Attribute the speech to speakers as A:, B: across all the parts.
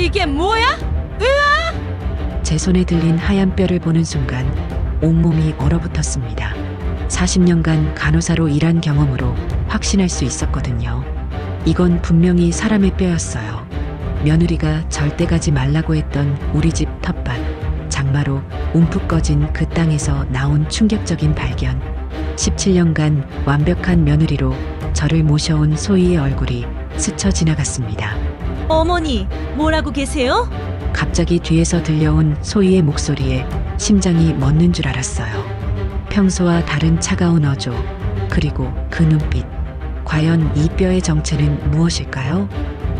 A: 이게 뭐야?
B: 제 손에 들린 하얀 뼈를 보는 순간 온몸이 얼어붙었습니다. 40년간 간호사로 일한 경험으로 확신할 수 있었거든요. 이건 분명히 사람의 뼈였어요. 며느리가 절대 가지 말라고 했던 우리 집 텃밭, 장마로 움푹 꺼진 그 땅에서 나온 충격적인 발견. 17년간 완벽한 며느리로 저를 모셔온 소희의 얼굴이 스쳐 지나갔습니다.
A: 어머니, 뭐라고 계세요?
B: 갑자기 뒤에서 들려온 소희의 목소리에 심장이 멎는 줄 알았어요. 평소와 다른 차가운 어조, 그리고 그 눈빛. 과연 이 뼈의 정체는 무엇일까요?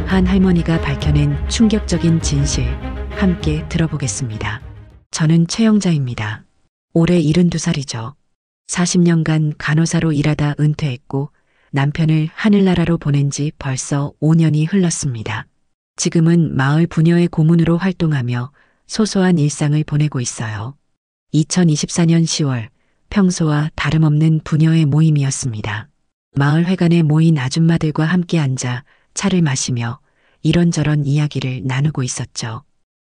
B: 한 할머니가 밝혀낸 충격적인 진실, 함께 들어보겠습니다. 저는 최영자입니다. 올해 72살이죠. 40년간 간호사로 일하다 은퇴했고 남편을 하늘나라로 보낸 지 벌써 5년이 흘렀습니다. 지금은 마을 부녀의 고문으로 활동하며 소소한 일상을 보내고 있어요. 2024년 10월 평소와 다름없는 부녀의 모임이었습니다. 마을 회관에 모인 아줌마들과 함께 앉아 차를 마시며 이런저런 이야기를 나누고 있었죠.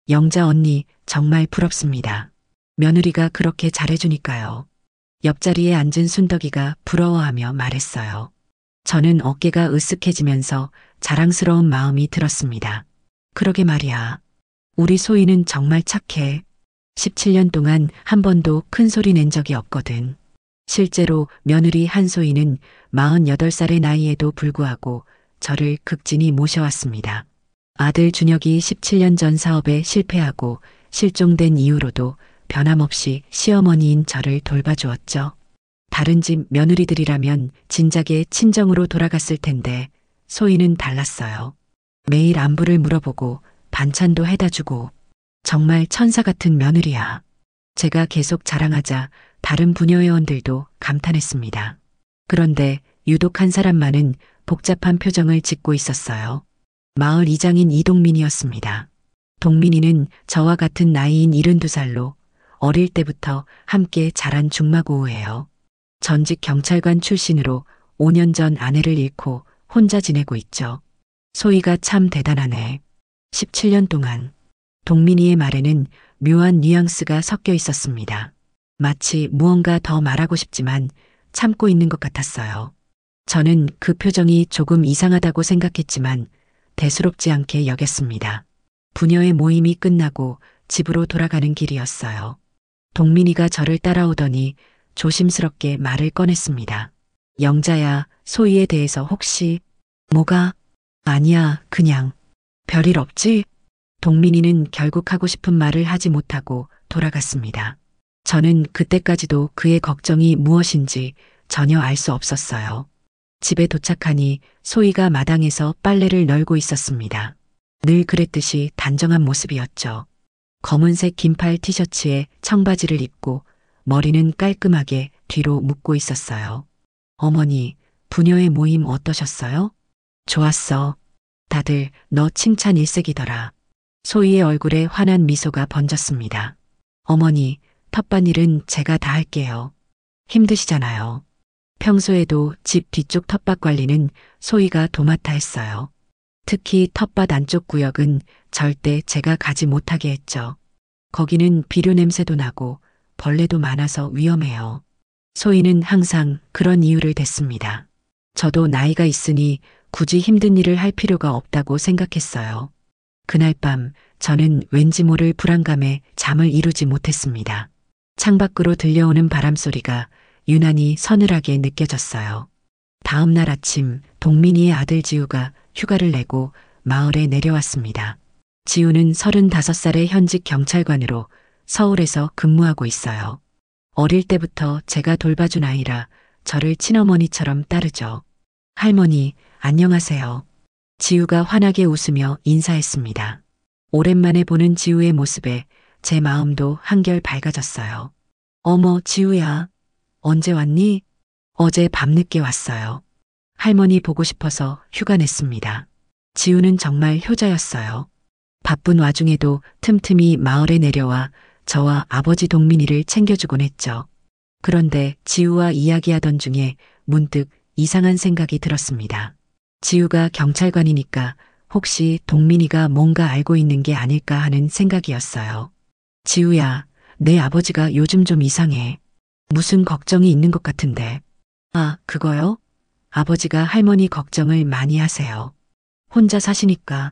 B: 영자 언니 정말 부럽습니다. 며느리가 그렇게 잘해주니까요. 옆자리에 앉은 순덕이가 부러워하며 말했어요. 저는 어깨가 으쓱해지면서 자랑스러운 마음이 들었습니다. 그러게 말이야. 우리 소희는 정말 착해. 17년 동안 한 번도 큰 소리 낸 적이 없거든. 실제로 며느리 한소희는 48살의 나이에도 불구하고 저를 극진히 모셔왔습니다. 아들 준혁이 17년 전 사업에 실패하고 실종된 이후로도 변함없이 시어머니인 저를 돌봐주었죠. 다른 집 며느리들이라면 진작에 친정으로 돌아갔을 텐데 소희는 달랐어요. 매일 안부를 물어보고 반찬도 해다 주고 정말 천사 같은 며느리야. 제가 계속 자랑하자 다른 부녀 회원들도 감탄했습니다. 그런데 유독 한 사람만은 복잡한 표정을 짓고 있었어요. 마을 이장인 이동민이었습니다. 동민이는 저와 같은 나이인 72살로 어릴 때부터 함께 자란 중마고우예요. 전직 경찰관 출신으로 5년 전 아내를 잃고 혼자 지내고 있죠. 소희가 참 대단하네. 17년 동안. 동민이의 말에는 묘한 뉘앙스가 섞여 있었습니다. 마치 무언가 더 말하고 싶지만 참고 있는 것 같았어요. 저는 그 표정이 조금 이상하다고 생각했지만 대수롭지 않게 여겼습니다. 부녀의 모임이 끝나고 집으로 돌아가는 길이었어요. 동민이가 저를 따라오더니 조심스럽게 말을 꺼냈습니다. 영자야, 소희에 대해서 혹시 뭐가? 아니야, 그냥 별일 없지? 동민이는 결국 하고 싶은 말을 하지 못하고 돌아갔습니다. 저는 그때까지도 그의 걱정이 무엇인지 전혀 알 수 없었어요. 집에 도착하니 소희가 마당에서 빨래를 널고 있었습니다. 늘 그랬듯이 단정한 모습이었죠. 검은색 긴팔 티셔츠에 청바지를 입고 머리는 깔끔하게 뒤로 묶고 있었어요. 어머니, 부녀의 모임 어떠셨어요? 좋았어. 다들 너 칭찬 일색이더라. 소희의 얼굴에 환한 미소가 번졌습니다. 어머니, 텃밭일은 제가 다 할게요. 힘드시잖아요. 평소에도 집 뒤쪽 텃밭 관리는 소희가 도맡아 했어요. 특히 텃밭 안쪽 구역은 절대 제가 가지 못하게 했죠. 거기는 비료 냄새도 나고 벌레도 많아서 위험해요. 소희는 항상 그런 이유를 댔습니다. 저도 나이가 있으니 굳이 힘든 일을 할 필요가 없다고 생각했어요. 그날 밤 저는 왠지 모를 불안감에 잠을 이루지 못했습니다. 창밖으로 들려오는 바람소리가 유난히 서늘하게 느껴졌어요. 다음 날 아침 동민이의 아들 지우가 휴가를 내고 마을에 내려왔습니다. 지우는 35살의 현직 경찰관으로 서울에서 근무하고 있어요. 어릴 때부터 제가 돌봐준 아이라 저를 친어머니처럼 따르죠. 할머니, 안녕하세요. 지우가 환하게 웃으며 인사했습니다. 오랜만에 보는 지우의 모습에 제 마음도 한결 밝아졌어요. 어머, 지우야. 언제 왔니? 어제 밤늦게 왔어요. 할머니 보고 싶어서 휴가 냈습니다. 지우는 정말 효자였어요. 바쁜 와중에도 틈틈이 마을에 내려와 저와 아버지 동민이를 챙겨주곤 했죠. 그런데 지우와 이야기하던 중에 문득 이상한 생각이 들었습니다. 지우가 경찰관이니까 혹시 동민이가 뭔가 알고 있는 게 아닐까 하는 생각이었어요. 지우야, 내 아버지가 요즘 좀 이상해. 무슨 걱정이 있는 것 같은데. 아, 그거요? 아버지가 할머니 걱정을 많이 하세요. 혼자 사시니까.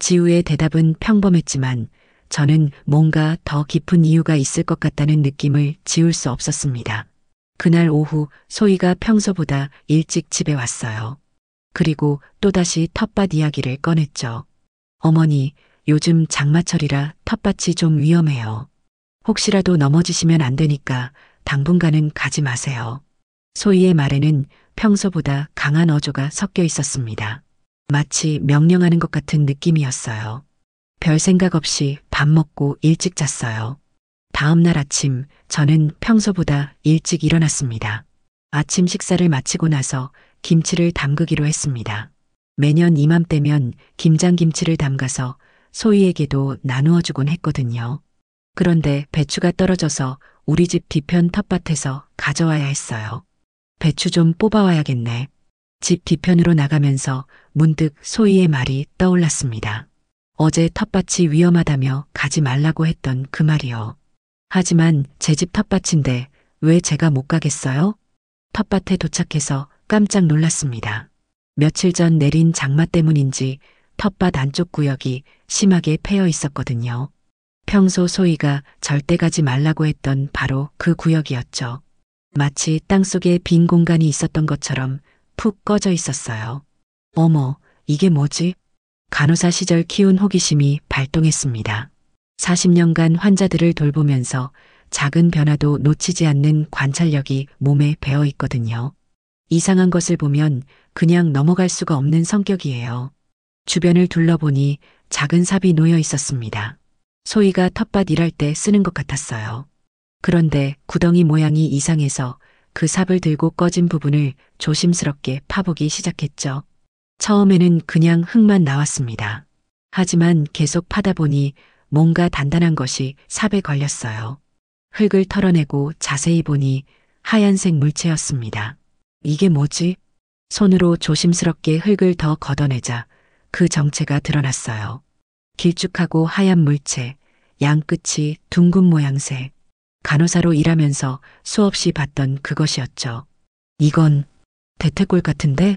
B: 지우의 대답은 평범했지만 저는 뭔가 더 깊은 이유가 있을 것 같다는 느낌을 지울 수 없었습니다. 그날 오후 소희가 평소보다 일찍 집에 왔어요. 그리고 또다시 텃밭 이야기를 꺼냈죠. 어머니, 요즘 장마철이라 텃밭이 좀 위험해요. 혹시라도 넘어지시면 안 되니까 당분간은 가지 마세요. 소희의 말에는 평소보다 강한 어조가 섞여 있었습니다. 마치 명령하는 것 같은 느낌이었어요. 별 생각 없이 밥 먹고 일찍 잤어요. 다음 날 아침 저는 평소보다 일찍 일어났습니다. 아침 식사를 마치고 나서 김치를 담그기로 했습니다. 매년 이맘때면 김장김치를 담가서 소희에게도 나누어 주곤 했거든요. 그런데 배추가 떨어져서 우리 집 뒤편 텃밭에서 가져와야 했어요. 배추 좀 뽑아와야겠네. 집 뒤편으로 나가면서 문득 소희의 말이 떠올랐습니다. 어제 텃밭이 위험하다며 가지 말라고 했던 그 말이요. 하지만 제 집 텃밭인데 왜 제가 못 가겠어요? 텃밭에 도착해서 깜짝 놀랐습니다. 며칠 전 내린 장마 때문인지 텃밭 안쪽 구역이 심하게 패여 있었거든요. 평소 소희가 절대 가지 말라고 했던 바로 그 구역이었죠. 마치 땅속에 빈 공간이 있었던 것처럼 푹 꺼져 있었어요. 어머, 이게 뭐지? 간호사 시절 키운 호기심이 발동했습니다. 40년간 환자들을 돌보면서 작은 변화도 놓치지 않는 관찰력이 몸에 배어 있거든요. 이상한 것을 보면 그냥 넘어갈 수가 없는 성격이에요. 주변을 둘러보니 작은 삽이 놓여 있었습니다. 소희가 텃밭 일할 때 쓰는 것 같았어요. 그런데 구덩이 모양이 이상해서 그 삽을 들고 꺼진 부분을 조심스럽게 파보기 시작했죠. 처음에는 그냥 흙만 나왔습니다. 하지만 계속 파다 보니 뭔가 단단한 것이 삽에 걸렸어요. 흙을 털어내고 자세히 보니 하얀색 물체였습니다. 이게 뭐지? 손으로 조심스럽게 흙을 더 걷어내자 그 정체가 드러났어요. 길쭉하고 하얀 물체, 양끝이 둥근 모양새. 간호사로 일하면서 수없이 봤던 그것이었죠. 이건 대퇴골 같은데?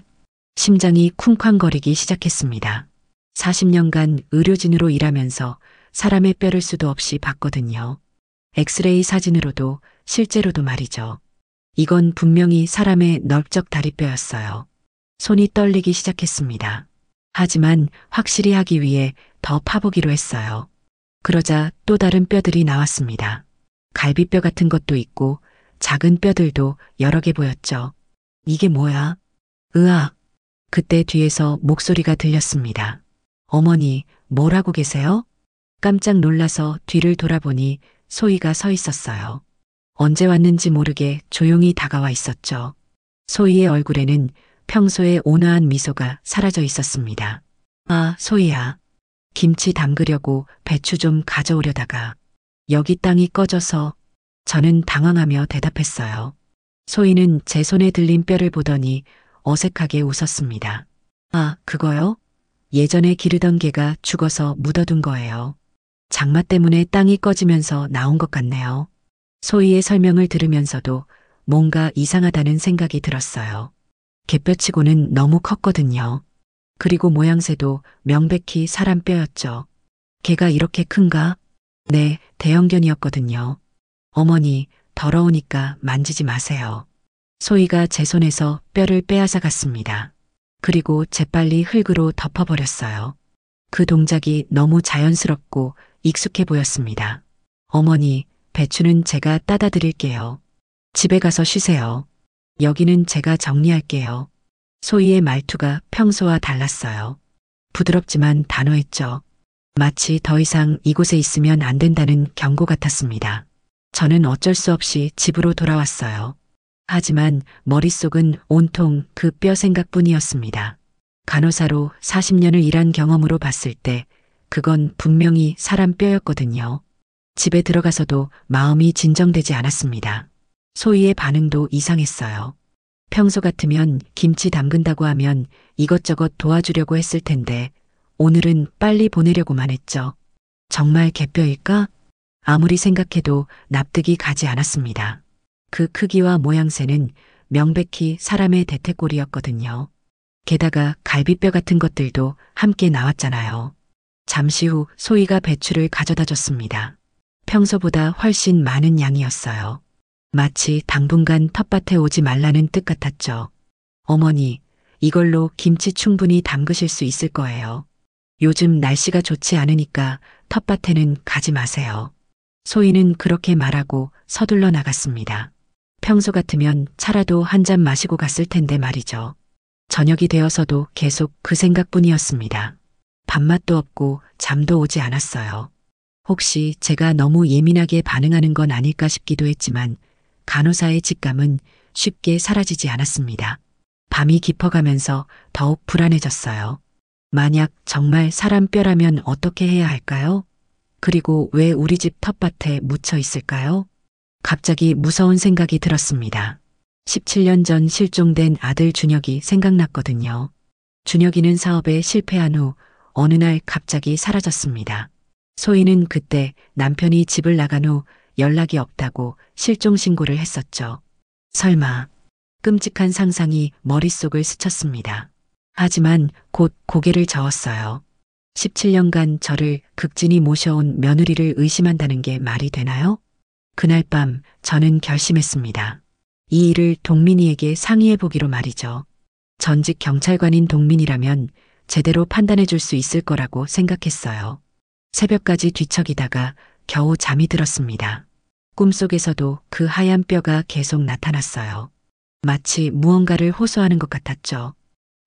B: 심장이 쿵쾅거리기 시작했습니다. 40년간 의료진으로 일하면서 사람의 뼈를 수도 없이 봤거든요. 엑스레이 사진으로도 실제로도 말이죠. 이건 분명히 사람의 넓적 다리뼈였어요. 손이 떨리기 시작했습니다. 하지만 확실히 하기 위해 더 파보기로 했어요. 그러자 또 다른 뼈들이 나왔습니다. 갈비뼈 같은 것도 있고 작은 뼈들도 여러 개 보였죠. 이게 뭐야? 으악! 그때 뒤에서 목소리가 들렸습니다. 어머니, 뭘 하고 계세요? 깜짝 놀라서 뒤를 돌아보니 소희가 서 있었어요. 언제 왔는지 모르게 조용히 다가와 있었죠. 소희의 얼굴에는 평소의 온화한 미소가 사라져 있었습니다. 아, 소희야. 김치 담그려고 배추 좀 가져오려다가 여기 땅이 꺼져서. 저는 당황하며 대답했어요. 소희는 제 손에 들린 뼈를 보더니 어색하게 웃었습니다. 아, 그거요? 예전에 기르던 개가 죽어서 묻어둔 거예요. 장마 때문에 땅이 꺼지면서 나온 것 같네요. 소희의 설명을 들으면서도 뭔가 이상하다는 생각이 들었어요. 개뼈치고는 너무 컸거든요. 그리고 모양새도 명백히 사람 뼈였죠. 개가 이렇게 큰가? 네, 대형견이었거든요. 어머니, 더러우니까 만지지 마세요. 소희가 제 손에서 뼈를 빼앗아 갔습니다. 그리고 재빨리 흙으로 덮어버렸어요. 그 동작이 너무 자연스럽고 익숙해 보였습니다. 어머니, 배추는 제가 따다 드릴게요. 집에 가서 쉬세요. 여기는 제가 정리할게요. 소희의 말투가 평소와 달랐어요. 부드럽지만 단호했죠. 마치 더 이상 이곳에 있으면 안 된다는 경고 같았습니다. 저는 어쩔 수 없이 집으로 돌아왔어요. 하지만 머릿속은 온통 그 뼈 생각뿐이었습니다. 간호사로 40년을 일한 경험으로 봤을 때 그건 분명히 사람 뼈였거든요. 집에 들어가서도 마음이 진정되지 않았습니다. 소희의 반응도 이상했어요. 평소 같으면 김치 담근다고 하면 이것저것 도와주려고 했을 텐데 오늘은 빨리 보내려고만 했죠. 정말 개뼈일까? 아무리 생각해도 납득이 가지 않았습니다. 그 크기와 모양새는 명백히 사람의 대퇴골이었거든요. 게다가 갈비뼈 같은 것들도 함께 나왔잖아요. 잠시 후 소희가 배추를 가져다 줬습니다. 평소보다 훨씬 많은 양이었어요. 마치 당분간 텃밭에 오지 말라는 뜻 같았죠. 어머니, 이걸로 김치 충분히 담그실 수 있을 거예요. 요즘 날씨가 좋지 않으니까 텃밭에는 가지 마세요. 소희는 그렇게 말하고 서둘러 나갔습니다. 평소 같으면 차라도 한 잔 마시고 갔을 텐데 말이죠. 저녁이 되어서도 계속 그 생각뿐이었습니다. 밥맛도 없고 잠도 오지 않았어요. 혹시 제가 너무 예민하게 반응하는 건 아닐까 싶기도 했지만 간호사의 직감은 쉽게 사라지지 않았습니다. 밤이 깊어가면서 더욱 불안해졌어요. 만약 정말 사람 뼈라면 어떻게 해야 할까요? 그리고 왜 우리 집 텃밭에 묻혀 있을까요? 갑자기 무서운 생각이 들었습니다. 17년 전 실종된 아들 준혁이 생각났거든요. 준혁이는 사업에 실패한 후 어느 날 갑자기 사라졌습니다. 소희는 그때 남편이 집을 나간 후 연락이 없다고 실종 신고를 했었죠. 설마 끔찍한 상상이 머릿속을 스쳤습니다. 하지만 곧 고개를 저었어요. 17년간 저를 극진히 모셔온 며느리를 의심한다는 게 말이 되나요? 그날 밤 저는 결심했습니다. 이 일을 동민이에게 상의해 보기로 말이죠. 전직 경찰관인 동민이라면 제대로 판단해 줄 수 있을 거라고 생각했어요. 새벽까지 뒤척이다가 겨우 잠이 들었습니다. 꿈속에서도 그 하얀 뼈가 계속 나타났어요. 마치 무언가를 호소하는 것 같았죠.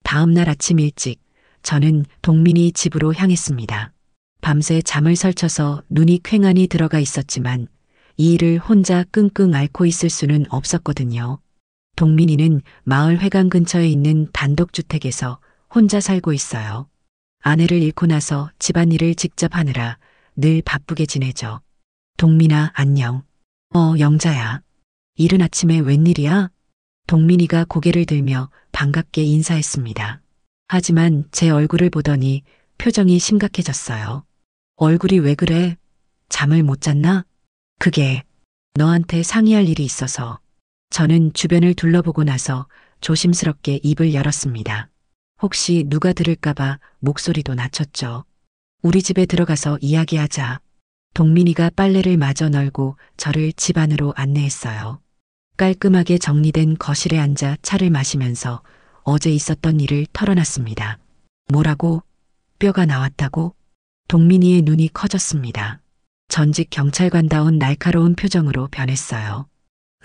B: 다음 날 아침 일찍 저는 동민이 집으로 향했습니다. 밤새 잠을 설쳐서 눈이 퀭하니 들어가 있었지만 이 일을 혼자 끙끙 앓고 있을 수는 없었거든요. 동민이는 마을 회관 근처에 있는 단독주택에서 혼자 살고 있어요. 아내를 잃고 나서 집안일을 직접 하느라 늘 바쁘게 지내죠. 동민아, 안녕. 영자야. 이른 아침에 웬일이야? 동민이가 고개를 들며 반갑게 인사했습니다. 하지만 제 얼굴을 보더니 표정이 심각해졌어요. 얼굴이 왜 그래? 잠을 못 잤나? 그게 너한테 상의할 일이 있어서. 저는 주변을 둘러보고 나서 조심스럽게 입을 열었습니다. 혹시 누가 들을까봐 목소리도 낮췄죠. 우리 집에 들어가서 이야기하자. 동민이가 빨래를 마저 널고 저를 집 안으로 안내했어요. 깔끔하게 정리된 거실에 앉아 차를 마시면서 어제 있었던 일을 털어놨습니다. 뭐라고? 뼈가 나왔다고? 동민이의 눈이 커졌습니다. 전직 경찰관다운 날카로운 표정으로 변했어요.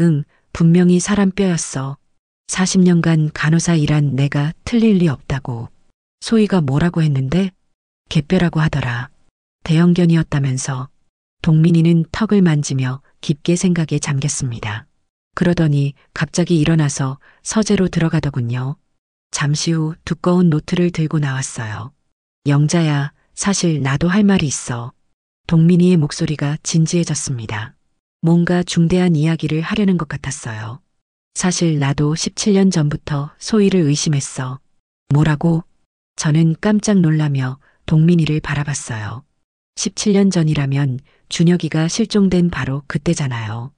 B: 응, 분명히 사람 뼈였어. 40년간 간호사 일한 내가 틀릴 리 없다고. 소희가 뭐라고 했는데? 개뼈라고 하더라. 대형견이었다면서. 동민이는 턱을 만지며 깊게 생각에 잠겼습니다. 그러더니 갑자기 일어나서 서재로 들어가더군요. 잠시 후 두꺼운 노트를 들고 나왔어요. 영자야, 사실 나도 할 말이 있어. 동민이의 목소리가 진지해졌습니다. 뭔가 중대한 이야기를 하려는 것 같았어요. 사실 나도 17년 전부터 소희를 의심했어. 뭐라고? 저는 깜짝 놀라며 동민이를 바라봤어요. 17년 전이라면 준혁이가 실종된 바로 그때잖아요.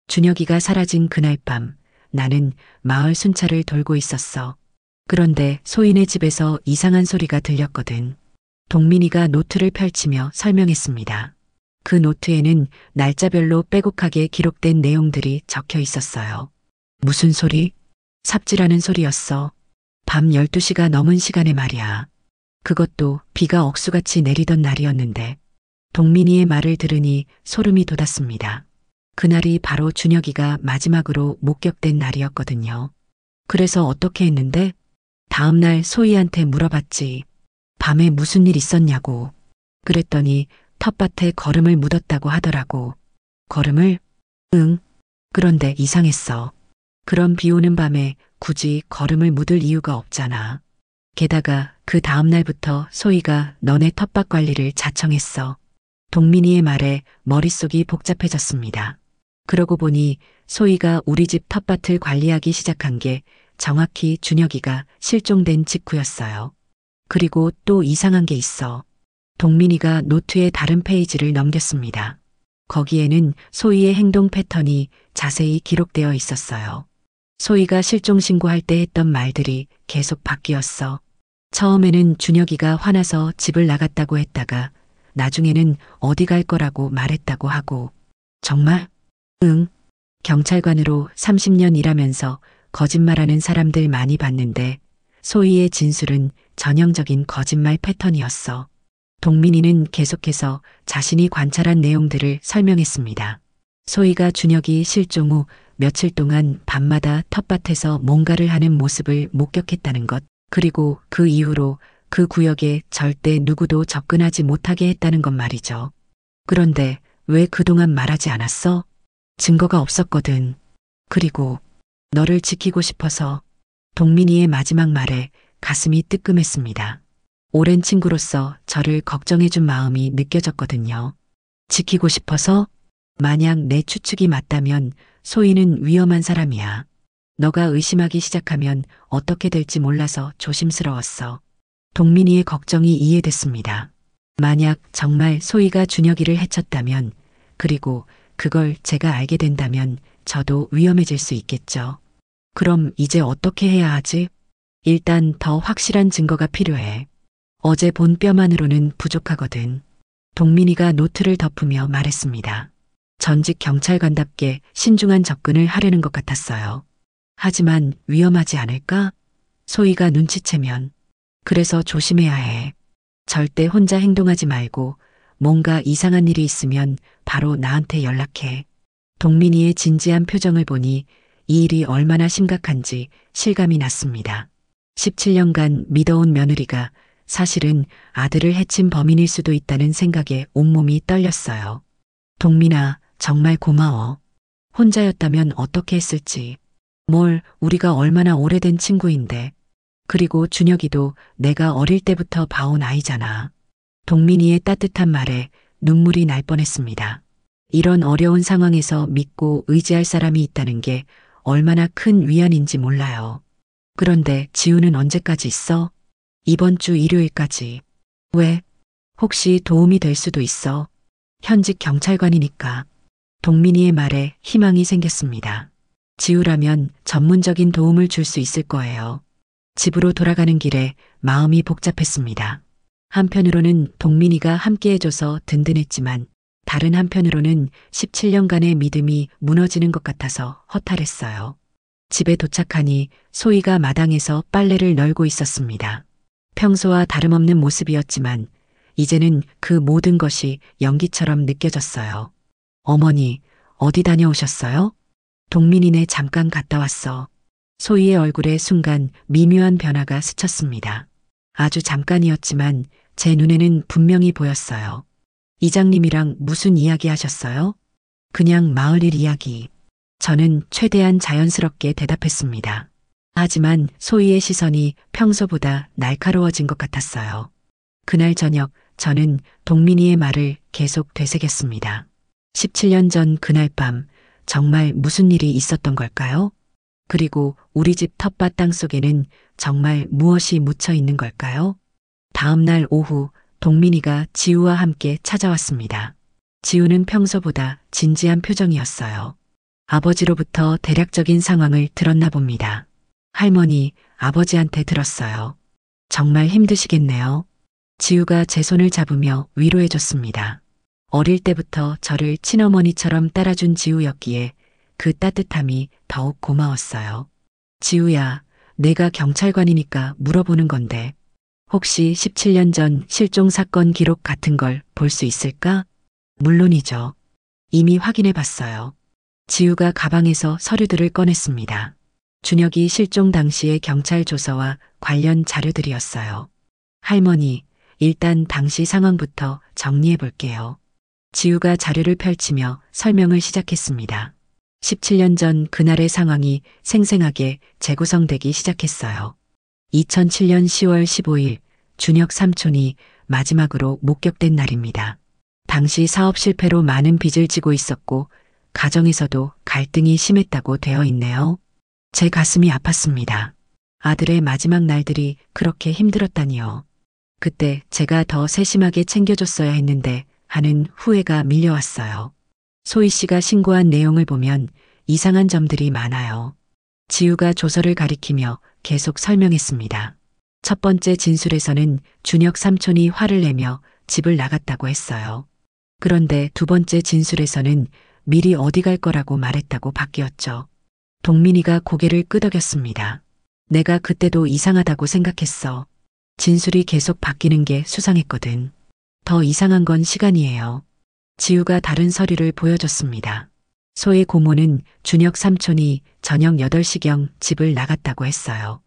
B: 준혁이가 사라진 그날 밤 나는 마을 순찰을 돌고 있었어. 그런데 소희네 집에서 이상한 소리가 들렸거든. 동민이가 노트를 펼치며 설명했습니다. 그 노트에는 날짜별로 빼곡하게 기록된 내용들이 적혀 있었어요. 무슨 소리? 삽질하는 소리였어. 밤 12시가 넘은 시간에 말이야. 그것도 비가 억수같이 내리던 날이었는데 동민이의 말을 들으니 소름이 돋았습니다. 그날이 바로 준혁이가 마지막으로 목격된 날이었거든요. 그래서 어떻게 했는데? 다음 날 소희한테 물어봤지. 밤에 무슨 일 있었냐고. 그랬더니 텃밭에 거름을 묻었다고 하더라고. 거름을? 응. 그런데 이상했어. 그런 비 오는 밤에 굳이 거름을 묻을 이유가 없잖아. 게다가 그 다음 날부터 소희가 너네 텃밭 관리를 자청했어. 동민이의 말에 머릿속이 복잡해졌습니다. 그러고 보니 소희가 우리 집 텃밭을 관리하기 시작한 게 정확히 준혁이가 실종된 직후였어요. 그리고 또 이상한 게 있어. 동민이가 노트의 다른 페이지를 넘겼습니다. 거기에는 소희의 행동 패턴이 자세히 기록되어 있었어요. 소희가 실종 신고할 때 했던 말들이 계속 바뀌었어. 처음에는 준혁이가 화나서 집을 나갔다고 했다가 나중에는 어디 갈 거라고 말했다고 하고. 정말? 응. 경찰관으로 30년 일하면서 거짓말하는 사람들 많이 봤는데 소희의 진술은 전형적인 거짓말 패턴이었어. 동민이는 계속해서 자신이 관찰한 내용들을 설명했습니다. 소희가 준혁이 실종 후 며칠 동안 밤마다 텃밭에서 뭔가를 하는 모습을 목격했다는 것, 그리고 그 이후로 그 구역에 절대 누구도 접근하지 못하게 했다는 것 말이죠. 그런데 왜 그동안 말하지 않았어? 증거가 없었거든. 그리고 너를 지키고 싶어서. 동민이의 마지막 말에 가슴이 뜨끔했습니다. 오랜 친구로서 저를 걱정해준 마음이 느껴졌거든요. 지키고 싶어서? 만약 내 추측이 맞다면 소희는 위험한 사람이야. 너가 의심하기 시작하면 어떻게 될지 몰라서 조심스러웠어. 동민이의 걱정이 이해됐습니다. 만약 정말 소희가 준혁이를 해쳤다면, 그리고 그걸 제가 알게 된다면 저도 위험해질 수 있겠죠. 그럼 이제 어떻게 해야 하지? 일단 더 확실한 증거가 필요해. 어제 본 뼈만으로는 부족하거든. 동민이가 노트를 덮으며 말했습니다. 전직 경찰관답게 신중한 접근을 하려는 것 같았어요. 하지만 위험하지 않을까? 소희가 눈치채면. 그래서 조심해야 해. 절대 혼자 행동하지 말고 뭔가 이상한 일이 있으면 바로 나한테 연락해. 동민이의 진지한 표정을 보니 이 일이 얼마나 심각한지 실감이 났습니다. 17년간 믿어온 며느리가 사실은 아들을 해친 범인일 수도 있다는 생각에 온몸이 떨렸어요. 동민아, 정말 고마워. 혼자였다면 어떻게 했을지. 뭘, 우리가 얼마나 오래된 친구인데. 그리고 준혁이도 내가 어릴 때부터 봐온 아이잖아. 동민이의 따뜻한 말에 눈물이 날 뻔했습니다. 이런 어려운 상황에서 믿고 의지할 사람이 있다는 게 얼마나 큰 위안인지 몰라요. 그런데 지우는 언제까지 있어? 이번 주 일요일까지. 왜? 혹시 도움이 될 수도 있어. 현직 경찰관이니까. 동민이의 말에 희망이 생겼습니다. 지우라면 전문적인 도움을 줄 수 있을 거예요. 집으로 돌아가는 길에 마음이 복잡했습니다. 한편으로는 동민이가 함께해줘서 든든했지만 다른 한편으로는 17년간의 믿음이 무너지는 것 같아서 허탈했어요. 집에 도착하니 소희가 마당에서 빨래를 널고 있었습니다. 평소와 다름없는 모습이었지만 이제는 그 모든 것이 연기처럼 느껴졌어요. 어머니, 어디 다녀오셨어요? 동민이네 잠깐 갔다 왔어. 소희의 얼굴에 순간 미묘한 변화가 스쳤습니다. 아주 잠깐이었지만 제 눈에는 분명히 보였어요. 이장님이랑 무슨 이야기 하셨어요? 그냥 마을 일 이야기. 저는 최대한 자연스럽게 대답했습니다. 하지만 소희의 시선이 평소보다 날카로워진 것 같았어요. 그날 저녁 저는 동민이의 말을 계속 되새겼습니다. 17년 전 그날 밤 정말 무슨 일이 있었던 걸까요? 그리고 우리 집 텃밭 땅 속에는 정말 무엇이 묻혀 있는 걸까요? 다음 날 오후 동민이가 지우와 함께 찾아왔습니다. 지우는 평소보다 진지한 표정이었어요. 아버지로부터 대략적인 상황을 들었나 봅니다. 할머니, 아버지한테 들었어요. 정말 힘드시겠네요. 지우가 제 손을 잡으며 위로해줬습니다. 어릴 때부터 저를 친어머니처럼 따라준 지우였기에 그 따뜻함이 더욱 고마웠어요. 지우야, 내가 경찰관이니까 물어보는 건데 혹시 17년 전 실종 사건 기록 같은 걸 볼 수 있을까? 물론이죠. 이미 확인해 봤어요. 지우가 가방에서 서류들을 꺼냈습니다. 준혁이 실종 당시의 경찰 조서와 관련 자료들이었어요. 할머니, 일단 당시 상황부터 정리해 볼게요. 지우가 자료를 펼치며 설명을 시작했습니다. 17년 전 그날의 상황이 생생하게 재구성되기 시작했어요. 2007년 10월 15일 준혁 삼촌이 마지막으로 목격된 날입니다. 당시 사업 실패로 많은 빚을 지고 있었고 가정에서도 갈등이 심했다고 되어 있네요. 제 가슴이 아팠습니다. 아들의 마지막 날들이 그렇게 힘들었다니요. 그때 제가 더 세심하게 챙겨줬어야 했는데 하는 후회가 밀려왔어요. 소희 씨가 신고한 내용을 보면 이상한 점들이 많아요. 지우가 조서를 가리키며 계속 설명했습니다. 첫 번째 진술에서는 준혁 삼촌이 화를 내며 집을 나갔다고 했어요. 그런데 두 번째 진술에서는 미리 어디 갈 거라고 말했다고 바뀌었죠. 동민이가 고개를 끄덕였습니다. 내가 그때도 이상하다고 생각했어. 진술이 계속 바뀌는 게 수상했거든. 더 이상한 건 시간이에요. 지우가 다른 서류를 보여줬습니다. 소의 고모는 준혁 삼촌이 저녁 8시경 집을 나갔다고 했어요.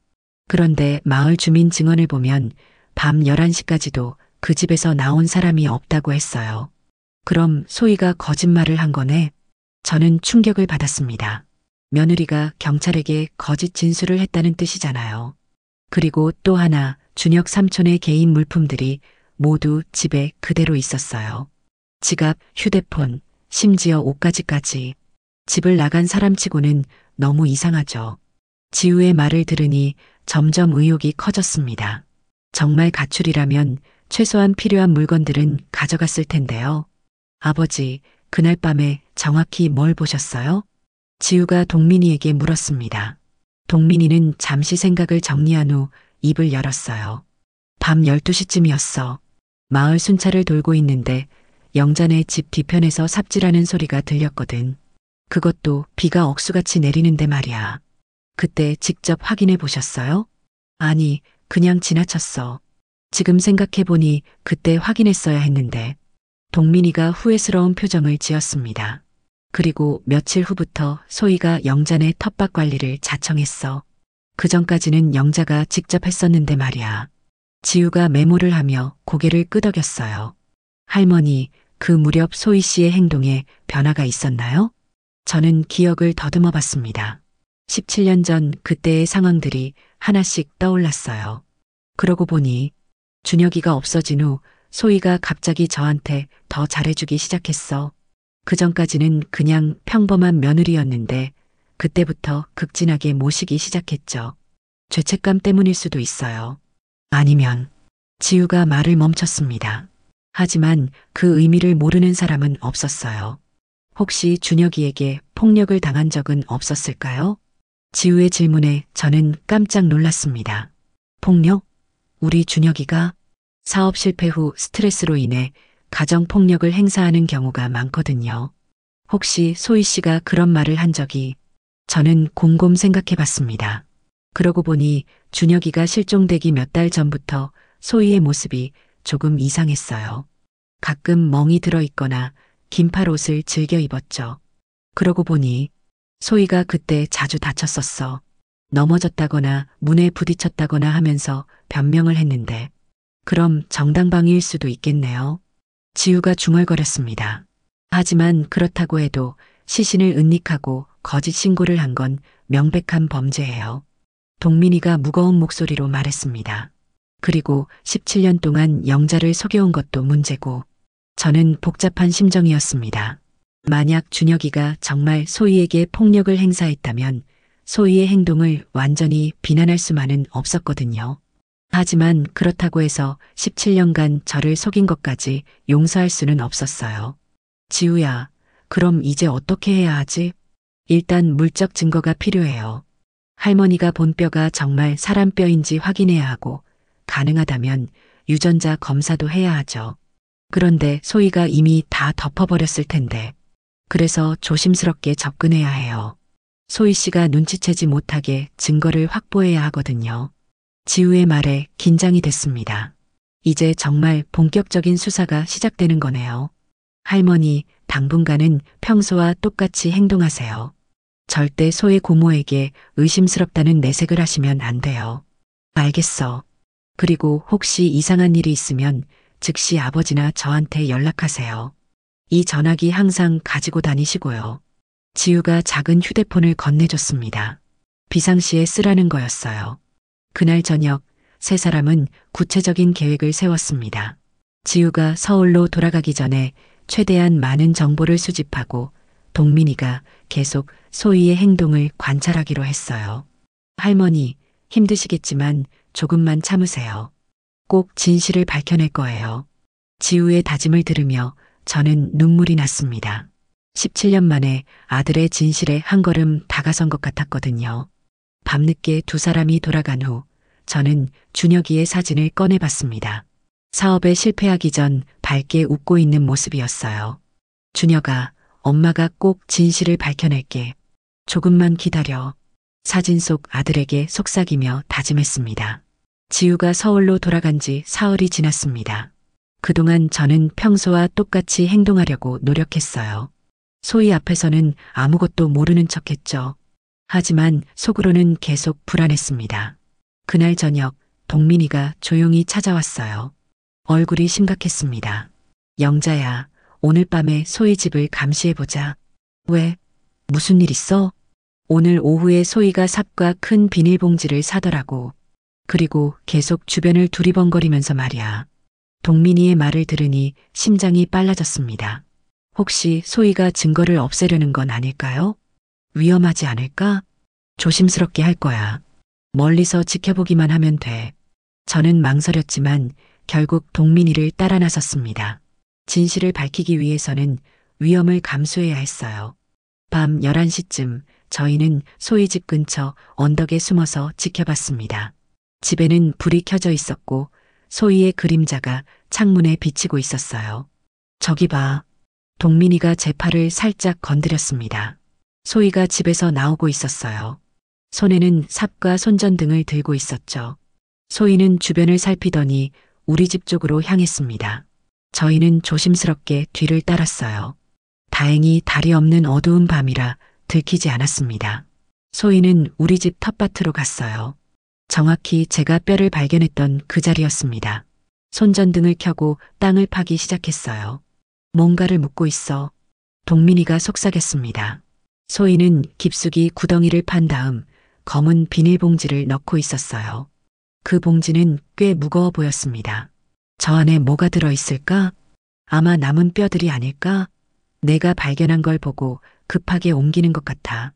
B: 그런데 마을 주민 증언을 보면 밤 11시까지도 그 집에서 나온 사람이 없다고 했어요. 그럼 소희가 거짓말을 한 거네? 저는 충격을 받았습니다. 며느리가 경찰에게 거짓 진술을 했다는 뜻이잖아요. 그리고 또 하나, 준혁 삼촌의 개인 물품들이 모두 집에 그대로 있었어요. 지갑, 휴대폰, 심지어 옷가지까지. 집을 나간 사람치고는 너무 이상하죠. 지우의 말을 들으니 점점 의혹이 커졌습니다. 정말 가출이라면 최소한 필요한 물건들은 가져갔을 텐데요. 아버지, 그날 밤에 정확히 뭘 보셨어요? 지우가 동민이에게 물었습니다. 동민이는 잠시 생각을 정리한 후 입을 열었어요. 밤 12시쯤이었어. 마을 순찰을 돌고 있는데 영자네 집 뒤편에서 삽질하는 소리가 들렸거든. 그것도 비가 억수같이 내리는데 말이야. 그때 직접 확인해 보셨어요? 아니, 그냥 지나쳤어. 지금 생각해보니 그때 확인했어야 했는데. 동민이가 후회스러운 표정을 지었습니다. 그리고 며칠 후부터 소희가 영자네 텃밭 관리를 자청했어. 그 전까지는 영자가 직접 했었는데 말이야. 지우가 메모를 하며 고개를 끄덕였어요. 할머니, 그 무렵 소희 씨의 행동에 변화가 있었나요? 저는 기억을 더듬어 봤습니다. 17년 전 그때의 상황들이 하나씩 떠올랐어요. 그러고 보니 준혁이가 없어진 후 소희가 갑자기 저한테 더 잘해주기 시작했어. 그 전까지는 그냥 평범한 며느리였는데 그때부터 극진하게 모시기 시작했죠. 죄책감 때문일 수도 있어요. 아니면 지우가 말을 멈췄습니다. 하지만 그 의미를 모르는 사람은 없었어요. 혹시 준혁이에게 폭력을 당한 적은 없었을까요? 지우의 질문에 저는 깜짝 놀랐습니다. 폭력? 우리 준혁이가? 사업 실패 후 스트레스로 인해 가정폭력을 행사하는 경우가 많거든요. 혹시 소희 씨가 그런 말을 한 적이? 저는 곰곰 생각해 봤습니다. 그러고 보니 준혁이가 실종되기 몇 달 전부터 소희의 모습이 조금 이상했어요. 가끔 멍이 들어 있거나 긴팔 옷을 즐겨 입었죠. 그러고 보니 소희가 그때 자주 다쳤었어. 넘어졌다거나 문에 부딪혔다거나 하면서 변명을 했는데 그럼 정당방위일 수도 있겠네요. 지우가 중얼거렸습니다. 하지만 그렇다고 해도 시신을 은닉하고 거짓 신고를 한 건 명백한 범죄예요. 동민이가 무거운 목소리로 말했습니다. 그리고 17년 동안 영자를 속여온 것도 문제고 저는 복잡한 심정이었습니다. 만약 준혁이가 정말 소희에게 폭력을 행사했다면 소희의 행동을 완전히 비난할 수만은 없었거든요. 하지만 그렇다고 해서 17년간 저를 속인 것까지 용서할 수는 없었어요. 지우야, 그럼 이제 어떻게 해야 하지? 일단 물적 증거가 필요해요. 할머니가 본 뼈가 정말 사람 뼈인지 확인해야 하고 가능하다면 유전자 검사도 해야 하죠. 그런데 소희가 이미 다 덮어버렸을 텐데. 그래서 조심스럽게 접근해야 해요. 소희 씨가 눈치채지 못하게 증거를 확보해야 하거든요. 지우의 말에 긴장이 됐습니다. 이제 정말 본격적인 수사가 시작되는 거네요. 할머니, 당분간은 평소와 똑같이 행동하세요. 절대 소의 고모에게 의심스럽다는 내색을 하시면 안 돼요. 알겠어. 그리고 혹시 이상한 일이 있으면 즉시 아버지나 저한테 연락하세요. 이 전화기 항상 가지고 다니시고요. 지우가 작은 휴대폰을 건네줬습니다. 비상시에 쓰라는 거였어요. 그날 저녁 세 사람은 구체적인 계획을 세웠습니다. 지우가 서울로 돌아가기 전에 최대한 많은 정보를 수집하고 동민이가 계속 소희의 행동을 관찰하기로 했어요. 할머니, 힘드시겠지만 조금만 참으세요. 꼭 진실을 밝혀낼 거예요. 지우의 다짐을 들으며 저는 눈물이 났습니다. 17년 만에 아들의 진실에 한 걸음 다가선 것 같았거든요. 밤늦게 두 사람이 돌아간 후 저는 준혁이의 사진을 꺼내봤습니다. 사업에 실패하기 전 밝게 웃고 있는 모습이었어요. 준혁아, 엄마가 꼭 진실을 밝혀낼게. 조금만 기다려. 사진 속 아들에게 속삭이며 다짐했습니다. 지우가 서울로 돌아간 지 사흘이 지났습니다. 그동안 저는 평소와 똑같이 행동하려고 노력했어요. 소희 앞에서는 아무것도 모르는 척했죠. 하지만 속으로는 계속 불안했습니다. 그날 저녁 동민이가 조용히 찾아왔어요. 얼굴이 심각했습니다. 영자야, 오늘 밤에 소희 집을 감시해보자. 왜? 무슨 일 있어? 오늘 오후에 소희가 삽과 큰 비닐봉지를 사더라고. 그리고 계속 주변을 두리번거리면서 말이야. 동민이의 말을 들으니 심장이 빨라졌습니다. 혹시 소희가 증거를 없애려는 건 아닐까요? 위험하지 않을까? 조심스럽게 할 거야. 멀리서 지켜보기만 하면 돼. 저는 망설였지만 결국 동민이를 따라 나섰습니다. 진실을 밝히기 위해서는 위험을 감수해야 했어요. 밤 11시쯤 저희는 소희 집 근처 언덕에 숨어서 지켜봤습니다. 집에는 불이 켜져 있었고 소희의 그림자가 창문에 비치고 있었어요. 저기 봐. 동민이가 제 팔을 살짝 건드렸습니다. 소희가 집에서 나오고 있었어요. 손에는 삽과 손전등을 들고 있었죠. 소희는 주변을 살피더니 우리 집 쪽으로 향했습니다. 저희는 조심스럽게 뒤를 따랐어요. 다행히 달이 없는 어두운 밤이라 들키지 않았습니다. 소희는 우리 집 텃밭으로 갔어요. 정확히 제가 뼈를 발견했던 그 자리였습니다. 손전등을 켜고 땅을 파기 시작했어요. 뭔가를 묻고 있어. 동민이가 속삭였습니다. 소희는 깊숙이 구덩이를 판 다음 검은 비닐봉지를 넣고 있었어요. 그 봉지는 꽤 무거워 보였습니다. 저 안에 뭐가 들어있을까? 아마 남은 뼈들이 아닐까? 내가 발견한 걸 보고 급하게 옮기는 것 같아.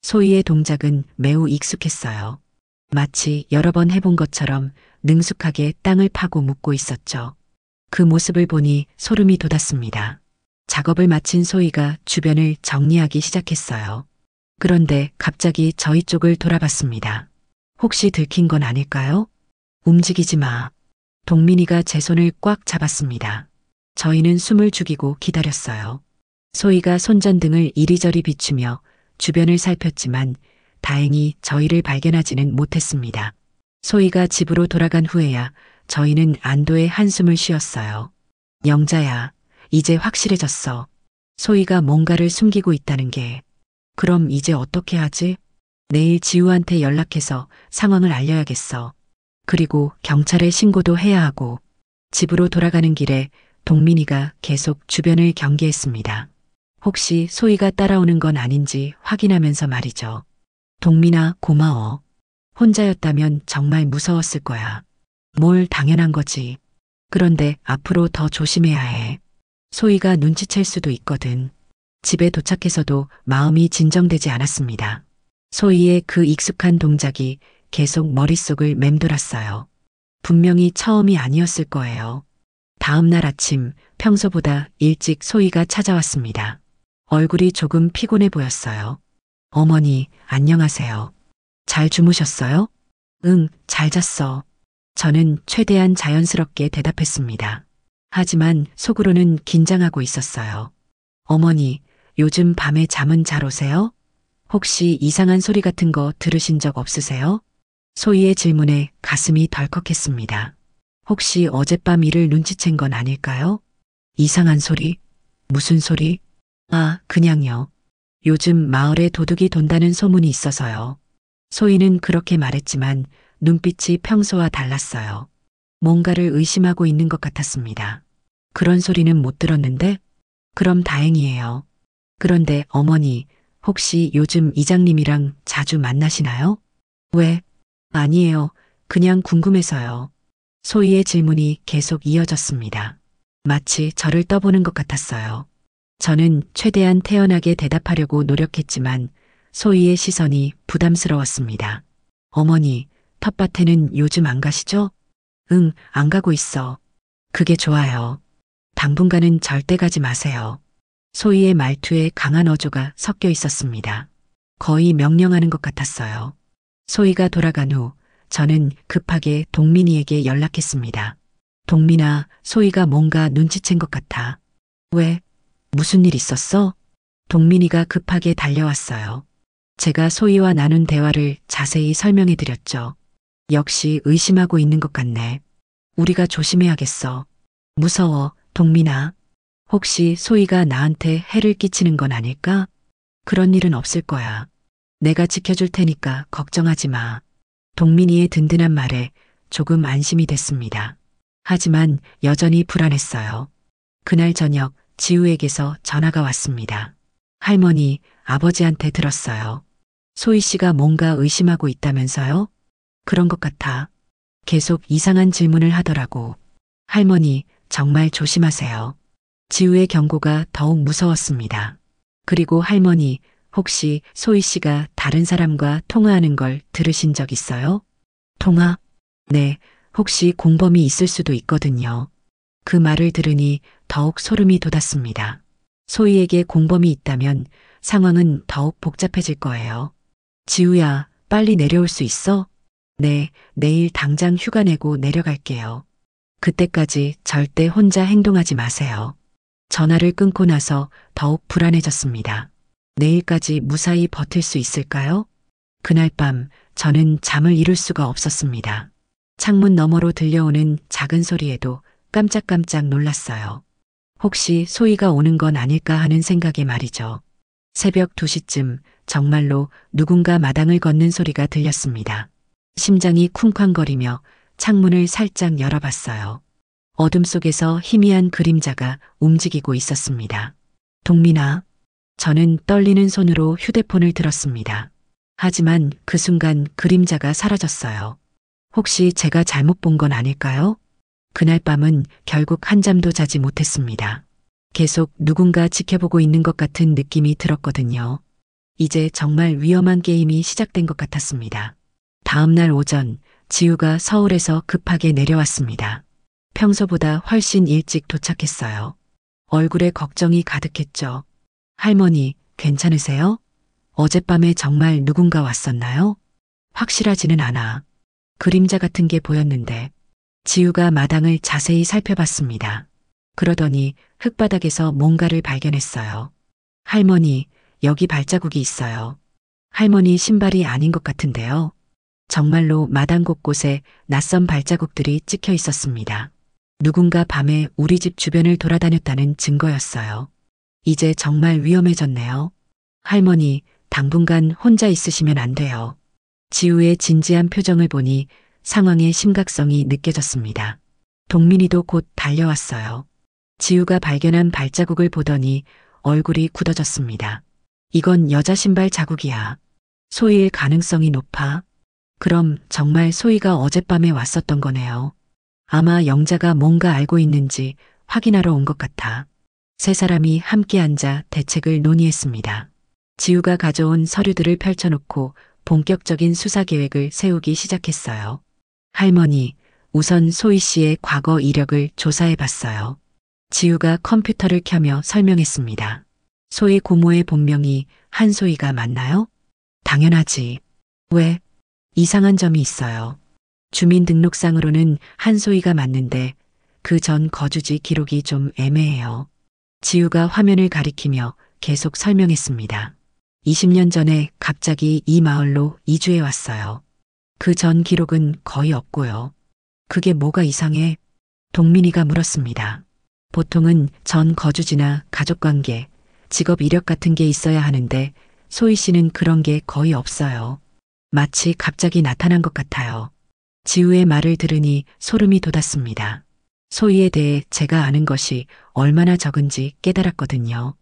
B: 소희의 동작은 매우 익숙했어요. 마치 여러 번 해본 것처럼 능숙하게 땅을 파고 묻고 있었죠. 그 모습을 보니 소름이 돋았습니다. 작업을 마친 소희가 주변을 정리하기 시작했어요. 그런데 갑자기 저희 쪽을 돌아봤습니다. 혹시 들킨 건 아닐까요? 움직이지 마. 동민이가 제 손을 꽉 잡았습니다. 저희는 숨을 죽이고 기다렸어요. 소희가 손전등을 이리저리 비추며 주변을 살폈지만 다행히 저희를 발견하지는 못했습니다. 소희가 집으로 돌아간 후에야 저희는 안도의 한숨을 쉬었어요. 영자야, 이제 확실해졌어. 소희가 뭔가를 숨기고 있다는 게. 그럼 이제 어떻게 하지? 내일 지우한테 연락해서 상황을 알려야겠어. 그리고 경찰에 신고도 해야 하고. 집으로 돌아가는 길에 동민이가 계속 주변을 경계했습니다. 혹시 소희가 따라오는 건 아닌지 확인하면서 말이죠. 동민아, 고마워. 혼자였다면 정말 무서웠을 거야. 뭘 당연한 거지. 그런데 앞으로 더 조심해야 해. 소희가 눈치챌 수도 있거든. 집에 도착해서도 마음이 진정되지 않았습니다. 소희의 그 익숙한 동작이 계속 머릿속을 맴돌았어요. 분명히 처음이 아니었을 거예요. 다음 날 아침 평소보다 일찍 소희가 찾아왔습니다. 얼굴이 조금 피곤해 보였어요. 어머니, 안녕하세요. 잘 주무셨어요? 응, 잘 잤어. 저는 최대한 자연스럽게 대답했습니다. 하지만 속으로는 긴장하고 있었어요. 어머니, 요즘 밤에 잠은 잘 오세요? 혹시 이상한 소리 같은 거 들으신 적 없으세요? 소희의 질문에 가슴이 덜컥했습니다. 혹시 어젯밤 일을 눈치챈 건 아닐까요? 이상한 소리? 무슨 소리? 아, 그냥요. 요즘 마을에 도둑이 돈다는 소문이 있어서요. 소희는 그렇게 말했지만 눈빛이 평소와 달랐어요. 뭔가를 의심하고 있는 것 같았습니다. 그런 소리는 못 들었는데? 그럼 다행이에요. 그런데 어머니, 혹시 요즘 이장님이랑 자주 만나시나요? 왜? 아니에요. 그냥 궁금해서요. 소희의 질문이 계속 이어졌습니다. 마치 저를 떠보는 것 같았어요. 저는 최대한 태연하게 대답하려고 노력했지만 소희의 시선이 부담스러웠습니다. 어머니, 텃밭에는 요즘 안 가시죠? 응, 안 가고 있어. 그게 좋아요. 당분간은 절대 가지 마세요. 소희의 말투에 강한 어조가 섞여 있었습니다. 거의 명령하는 것 같았어요. 소희가 돌아간 후 저는 급하게 동민이에게 연락했습니다. 동민아, 소희가 뭔가 눈치챈 것 같아. 왜? 무슨 일 있었어? 동민이가 급하게 달려왔어요. 제가 소희와 나눈 대화를 자세히 설명해 드렸죠. 역시 의심하고 있는 것 같네. 우리가 조심해야겠어. 무서워, 동민아. 혹시 소희가 나한테 해를 끼치는 건 아닐까? 그런 일은 없을 거야. 내가 지켜줄 테니까 걱정하지 마. 동민이의 든든한 말에 조금 안심이 됐습니다. 하지만 여전히 불안했어요. 그날 저녁 지우에게서 전화가 왔습니다. 할머니, 아버지한테 들었어요. 소희 씨가 뭔가 의심하고 있다면서요? 그런 것 같아. 계속 이상한 질문을 하더라고. 할머니, 정말 조심하세요. 지우의 경고가 더욱 무서웠습니다. 그리고 할머니, 혹시 소희 씨가 다른 사람과 통화하는 걸 들으신 적 있어요? 통화? 네, 혹시 공범이 있을 수도 있거든요. 그 말을 들으니 더욱 소름이 돋았습니다. 소희에게 공범이 있다면 상황은 더욱 복잡해질 거예요. 지우야, 빨리 내려올 수 있어? 네, 내일 당장 휴가 내고 내려갈게요. 그때까지 절대 혼자 행동하지 마세요. 전화를 끊고 나서 더욱 불안해졌습니다. 내일까지 무사히 버틸 수 있을까요? 그날 밤 저는 잠을 이룰 수가 없었습니다. 창문 너머로 들려오는 작은 소리에도 깜짝깜짝 놀랐어요. 혹시 소희가 오는 건 아닐까 하는 생각에 말이죠. 새벽 2시쯤 정말로 누군가 마당을 걷는 소리가 들렸습니다. 심장이 쿵쾅거리며 창문을 살짝 열어봤어요. 어둠 속에서 희미한 그림자가 움직이고 있었습니다. 동민아, 저는 떨리는 손으로 휴대폰을 들었습니다. 하지만 그 순간 그림자가 사라졌어요. 혹시 제가 잘못 본 건 아닐까요? 그날 밤은 결국 한잠도 자지 못했습니다. 계속 누군가 지켜보고 있는 것 같은 느낌이 들었거든요. 이제 정말 위험한 게임이 시작된 것 같았습니다. 다음 날 오전, 지우가 서울에서 급하게 내려왔습니다. 평소보다 훨씬 일찍 도착했어요. 얼굴에 걱정이 가득했죠. 할머니, 괜찮으세요? 어젯밤에 정말 누군가 왔었나요? 확실하지는 않아. 그림자 같은 게 보였는데. 지우가 마당을 자세히 살펴봤습니다. 그러더니 흙바닥에서 뭔가를 발견했어요. 할머니, 여기 발자국이 있어요. 할머니 신발이 아닌 것 같은데요. 정말로 마당 곳곳에 낯선 발자국들이 찍혀 있었습니다. 누군가 밤에 우리 집 주변을 돌아다녔다는 증거였어요. 이제 정말 위험해졌네요. 할머니, 당분간 혼자 있으시면 안 돼요. 지우의 진지한 표정을 보니 상황의 심각성이 느껴졌습니다. 동민이도 곧 달려왔어요. 지우가 발견한 발자국을 보더니 얼굴이 굳어졌습니다. 이건 여자 신발 자국이야. 소희일 가능성이 높아. 그럼 정말 소희가 어젯밤에 왔었던 거네요. 아마 영자가 뭔가 알고 있는지 확인하러 온 것 같아. 세 사람이 함께 앉아 대책을 논의했습니다. 지우가 가져온 서류들을 펼쳐놓고 본격적인 수사 계획을 세우기 시작했어요. 할머니, 우선 소희 씨의 과거 이력을 조사해 봤어요. 지우가 컴퓨터를 켜며 설명했습니다. 소희 고모의 본명이 한소희가 맞나요? 당연하지. 왜? 이상한 점이 있어요. 주민등록상으로는 한소희가 맞는데 그 전 거주지 기록이 좀 애매해요. 지우가 화면을 가리키며 계속 설명했습니다. 20년 전에 갑자기 이 마을로 이주해 왔어요. 그 전 기록은 거의 없고요. 그게 뭐가 이상해? 동민이가 물었습니다. 보통은 전 거주지나 가족관계, 직업 이력 같은 게 있어야 하는데 소희 씨는 그런 게 거의 없어요. 마치 갑자기 나타난 것 같아요. 지우의 말을 들으니 소름이 돋았습니다. 소희에 대해 제가 아는 것이 얼마나 적은지 깨달았거든요.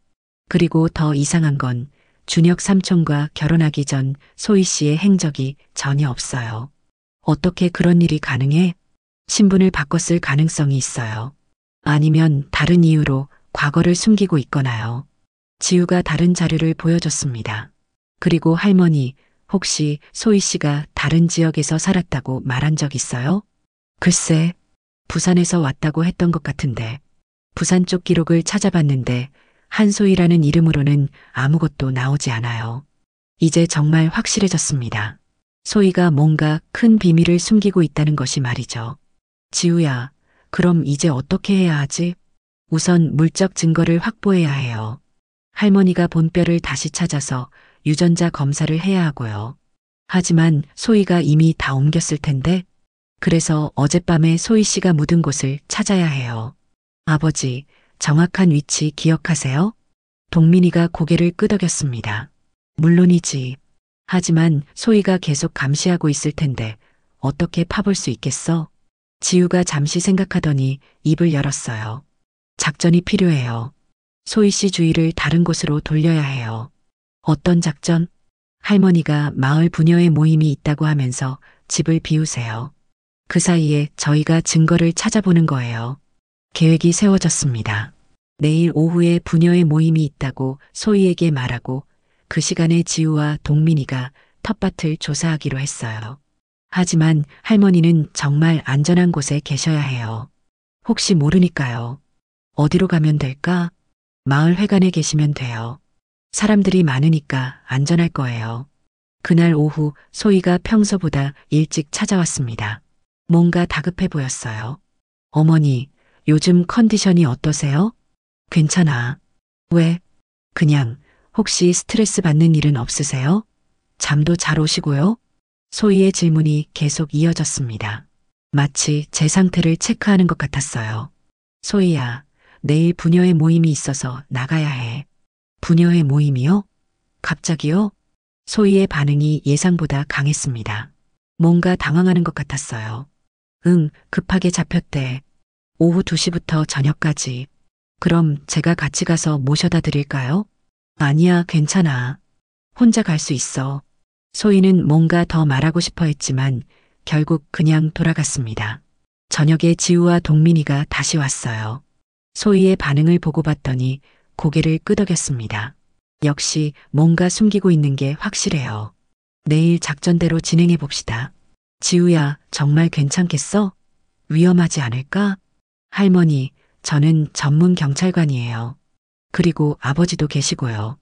B: 그리고 더 이상한 건 준혁 삼촌과 결혼하기 전 소희 씨의 행적이 전혀 없어요. 어떻게 그런 일이 가능해? 신분을 바꿨을 가능성이 있어요. 아니면 다른 이유로 과거를 숨기고 있거나요. 지우가 다른 자료를 보여줬습니다. 그리고 할머니, 혹시 소희 씨가 다른 지역에서 살았다고 말한 적 있어요? 글쎄, 부산에서 왔다고 했던 것 같은데. 부산 쪽 기록을 찾아봤는데 한소희라는 이름으로는 아무것도 나오지 않아요. 이제 정말 확실해졌습니다. 소희가 뭔가 큰 비밀을 숨기고 있다는 것이 말이죠. 지우야, 그럼 이제 어떻게 해야 하지? 우선 물적 증거를 확보해야 해요. 할머니가 본뼈를 다시 찾아서 유전자 검사를 해야 하고요. 하지만 소희가 이미 다 옮겼을 텐데, 그래서 어젯밤에 소희 씨가 묻은 곳을 찾아야 해요. 아버지, 정확한 위치 기억하세요? 동민이가 고개를 끄덕였습니다. 물론이지. 하지만 소희가 계속 감시하고 있을 텐데 어떻게 파볼 수 있겠어? 지우가 잠시 생각하더니 입을 열었어요. 작전이 필요해요. 소희 씨 주의를 다른 곳으로 돌려야 해요. 어떤 작전? 할머니가 마을 부녀의 모임이 있다고 하면서 집을 비우세요. 그 사이에 저희가 증거를 찾아보는 거예요. 계획이 세워졌습니다. 내일 오후에 부녀의 모임이 있다고 소희에게 말하고 그 시간에 지우와 동민이가 텃밭을 조사하기로 했어요. 하지만 할머니는 정말 안전한 곳에 계셔야 해요. 혹시 모르니까요. 어디로 가면 될까? 마을 회관에 계시면 돼요. 사람들이 많으니까 안전할 거예요. 그날 오후 소희가 평소보다 일찍 찾아왔습니다. 뭔가 다급해 보였어요. 어머니, 요즘 컨디션이 어떠세요? 괜찮아. 왜? 그냥 혹시 스트레스 받는 일은 없으세요? 잠도 잘 오시고요? 소희의 질문이 계속 이어졌습니다. 마치 제 상태를 체크하는 것 같았어요. 소희야, 내일 부녀의 모임이 있어서 나가야 해. 부녀의 모임이요? 갑자기요? 소희의 반응이 예상보다 강했습니다. 뭔가 당황하는 것 같았어요. 응, 급하게 잡혔대. 오후 2시부터 저녁까지. 그럼 제가 같이 가서 모셔다 드릴까요? 아니야, 괜찮아. 혼자 갈 수 있어. 소희는 뭔가 더 말하고 싶어 했지만 결국 그냥 돌아갔습니다. 저녁에 지우와 동민이가 다시 왔어요. 소희의 반응을 보고 봤더니 고개를 끄덕였습니다. 역시 뭔가 숨기고 있는 게 확실해요. 내일 작전대로 진행해 봅시다. 지우야, 정말 괜찮겠어? 위험하지 않을까? 할머니, 저는 전문 경찰관이에요. 그리고 아버지도 계시고요.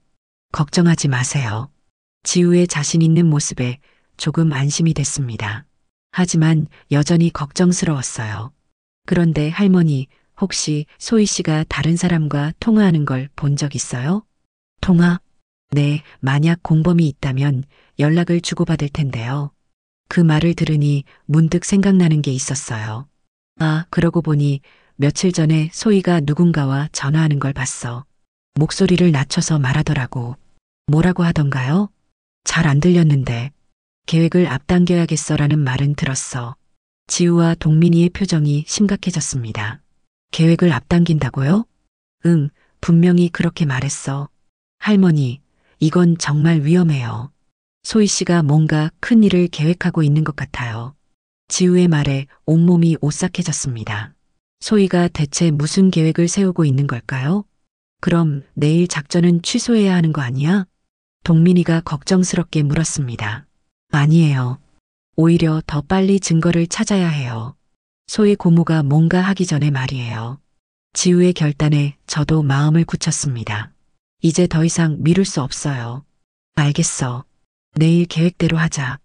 B: 걱정하지 마세요. 지우의 자신 있는 모습에 조금 안심이 됐습니다. 하지만 여전히 걱정스러웠어요. 그런데 할머니, 혹시 소희 씨가 다른 사람과 통화하는 걸 본 적 있어요? 통화? 네, 만약 공범이 있다면 연락을 주고받을 텐데요. 그 말을 들으니 문득 생각나는 게 있었어요. 아, 그러고 보니 며칠 전에 소희가 누군가와 전화하는 걸 봤어. 목소리를 낮춰서 말하더라고. 뭐라고 하던가요? 잘 안 들렸는데. 계획을 앞당겨야겠어라는 말은 들었어. 지우와 동민이의 표정이 심각해졌습니다. 계획을 앞당긴다고요? 응, 분명히 그렇게 말했어. 할머니, 이건 정말 위험해요. 소희 씨가 뭔가 큰 일을 계획하고 있는 것 같아요. 지우의 말에 온몸이 오싹해졌습니다. 소희가 대체 무슨 계획을 세우고 있는 걸까요? 그럼 내일 작전은 취소해야 하는 거 아니야? 동민이가 걱정스럽게 물었습니다. 아니에요. 오히려 더 빨리 증거를 찾아야 해요. 소희 고모가 뭔가 하기 전에 말이에요. 지우의 결단에 저도 마음을 굳혔습니다. 이제 더 이상 미룰 수 없어요. 알겠어. 내일 계획대로 하자.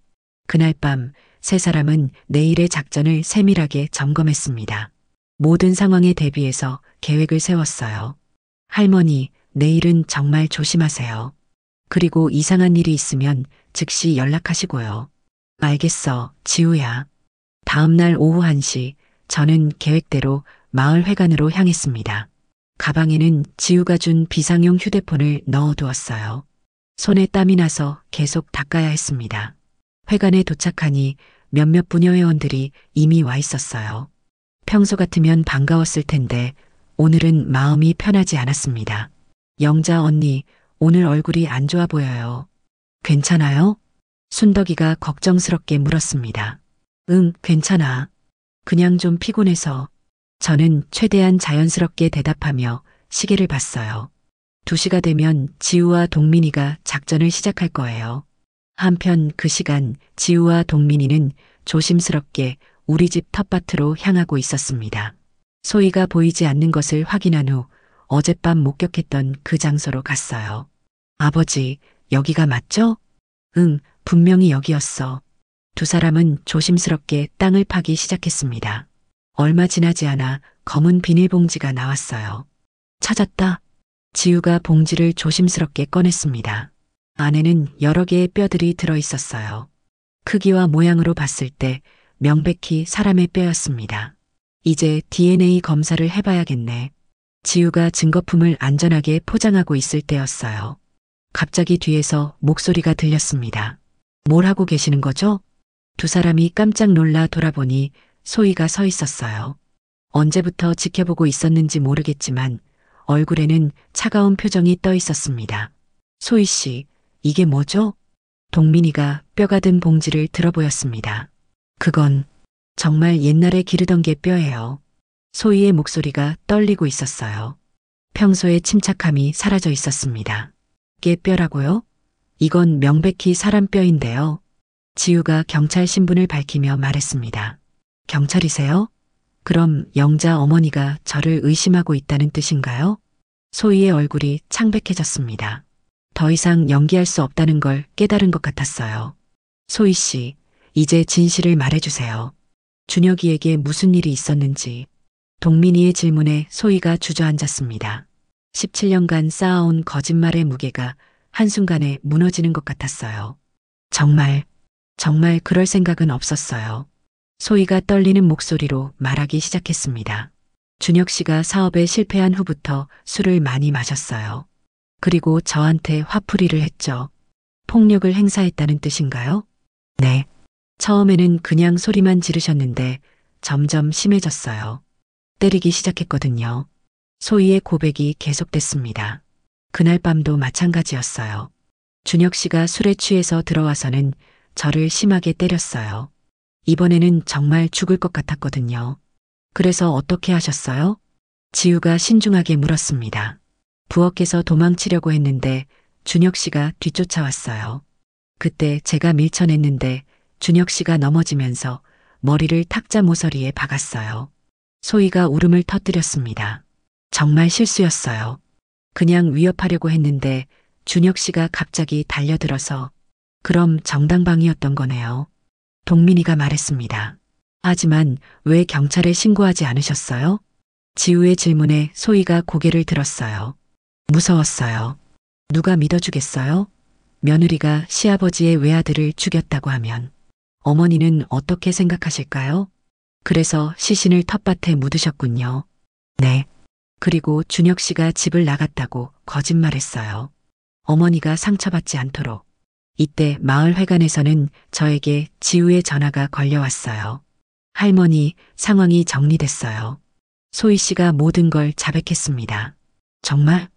B: 그날 밤 세 사람은 내일의 작전을 세밀하게 점검했습니다. 모든 상황에 대비해서 계획을 세웠어요. 할머니, 내일은 정말 조심하세요. 그리고 이상한 일이 있으면 즉시 연락하시고요. 알겠어, 지우야. 다음 날 오후 1시, 저는 계획대로 마을 회관으로 향했습니다. 가방에는 지우가 준 비상용 휴대폰을 넣어두었어요. 손에 땀이 나서 계속 닦아야 했습니다. 회관에 도착하니 몇몇 부녀 회원들이 이미 와 있었어요. 평소 같으면 반가웠을 텐데 오늘은 마음이 편하지 않았습니다. 영자 언니, 오늘 얼굴이 안 좋아 보여요. 괜찮아요? 순덕이가 걱정스럽게 물었습니다. 응, 괜찮아. 그냥 좀 피곤해서. 저는 최대한 자연스럽게 대답하며 시계를 봤어요. 2시가 되면 지우와 동민이가 작전을 시작할 거예요. 한편 그 시간 지우와 동민이는 조심스럽게 우리 집 텃밭으로 향하고 있었습니다. 소희가 보이지 않는 것을 확인한 후 어젯밤 목격했던 그 장소로 갔어요. 아버지, 여기가 맞죠? 응, 분명히 여기였어. 두 사람은 조심스럽게 땅을 파기 시작했습니다. 얼마 지나지 않아 검은 비닐봉지가 나왔어요. 찾았다. 지우가 봉지를 조심스럽게 꺼냈습니다. 안에는 여러 개의 뼈들이 들어 있었어요. 크기와 모양으로 봤을 때 명백히 사람의 뼈였습니다. 이제 DNA 검사를 해봐야겠네. 지우가 증거품을 안전하게 포장하고 있을 때였어요. 갑자기 뒤에서 목소리가 들렸습니다. 뭘 하고 계시는 거죠? 두 사람이 깜짝 놀라 돌아보니 소희가 서 있었어요. 언제부터 지켜보고 있었는지 모르겠지만 얼굴에는 차가운 표정이 떠 있었습니다. 소희 씨, 이게 뭐죠? 동민이가 뼈가 든 봉지를 들어 보였습니다. 그건 정말 옛날에 기르던 게 뼈예요. 소희의 목소리가 떨리고 있었어요. 평소의 침착함이 사라져 있었습니다. 뼈라고요? 이건 명백히 사람 뼈인데요. 지우가 경찰 신분을 밝히며 말했습니다. 경찰이세요? 그럼 영자 어머니가 저를 의심하고 있다는 뜻인가요? 소희의 얼굴이 창백해졌습니다. 더 이상 연기할 수 없다는 걸 깨달은 것 같았어요. 소희 씨, 이제 진실을 말해주세요. 준혁이에게 무슨 일이 있었는지. 동민이의 질문에 소희가 주저앉았습니다. 17년간 쌓아온 거짓말의 무게가 한순간에 무너지는 것 같았어요. 정말 그럴 생각은 없었어요. 소희가 떨리는 목소리로 말하기 시작했습니다. 준혁 씨가 사업에 실패한 후부터 술을 많이 마셨어요. 그리고 저한테 화풀이를 했죠. 폭력을 행사했다는 뜻인가요? 네. 처음에는 그냥 소리만 지르셨는데 점점 심해졌어요. 때리기 시작했거든요. 소희의 고백이 계속됐습니다. 그날 밤도 마찬가지였어요. 준혁 씨가 술에 취해서 들어와서는 저를 심하게 때렸어요. 이번에는 정말 죽을 것 같았거든요. 그래서 어떻게 하셨어요? 지우가 신중하게 물었습니다. 부엌에서 도망치려고 했는데 준혁 씨가 뒤쫓아왔어요. 그때 제가 밀쳐냈는데 준혁 씨가 넘어지면서 머리를 탁자 모서리에 박았어요. 소희가 울음을 터뜨렸습니다. 정말 실수였어요. 그냥 위협하려고 했는데 준혁 씨가 갑자기 달려들어서 그럼 정당방위였던 거네요. 동민이가 말했습니다. 하지만 왜 경찰에 신고하지 않으셨어요? 지우의 질문에 소희가 고개를 들었어요. 무서웠어요. 누가 믿어주겠어요? 며느리가 시아버지의 외아들을 죽였다고 하면 어머니는 어떻게 생각하실까요? 그래서 시신을 텃밭에 묻으셨군요. 네. 그리고 준혁 씨가 집을 나갔다고 거짓말했어요. 어머니가 상처받지 않도록. 이때 마을회관에서는 저에게 지우의 전화가 걸려왔어요. 할머니, 상황이 정리됐어요. 소희 씨가 모든 걸 자백했습니다. 정말?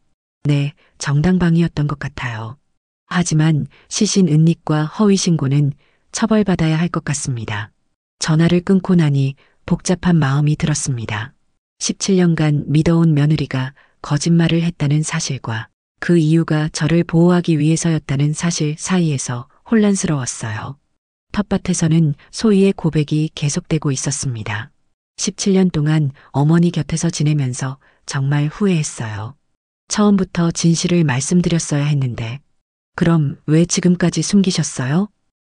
B: 네, 정당방위였던 것 같아요. 하지만 시신 은닉과 허위 신고는 처벌받아야 할 것 같습니다. 전화를 끊고 나니 복잡한 마음이 들었습니다. 17년간 믿어온 며느리가 거짓말을 했다는 사실과 그 이유가 저를 보호하기 위해서였다는 사실 사이에서 혼란스러웠어요. 텃밭에서는 소희의 고백이 계속되고 있었습니다. 17년 동안 어머니 곁에서 지내면서 정말 후회했어요. 처음부터 진실을 말씀드렸어야 했는데, 그럼 왜 지금까지 숨기셨어요?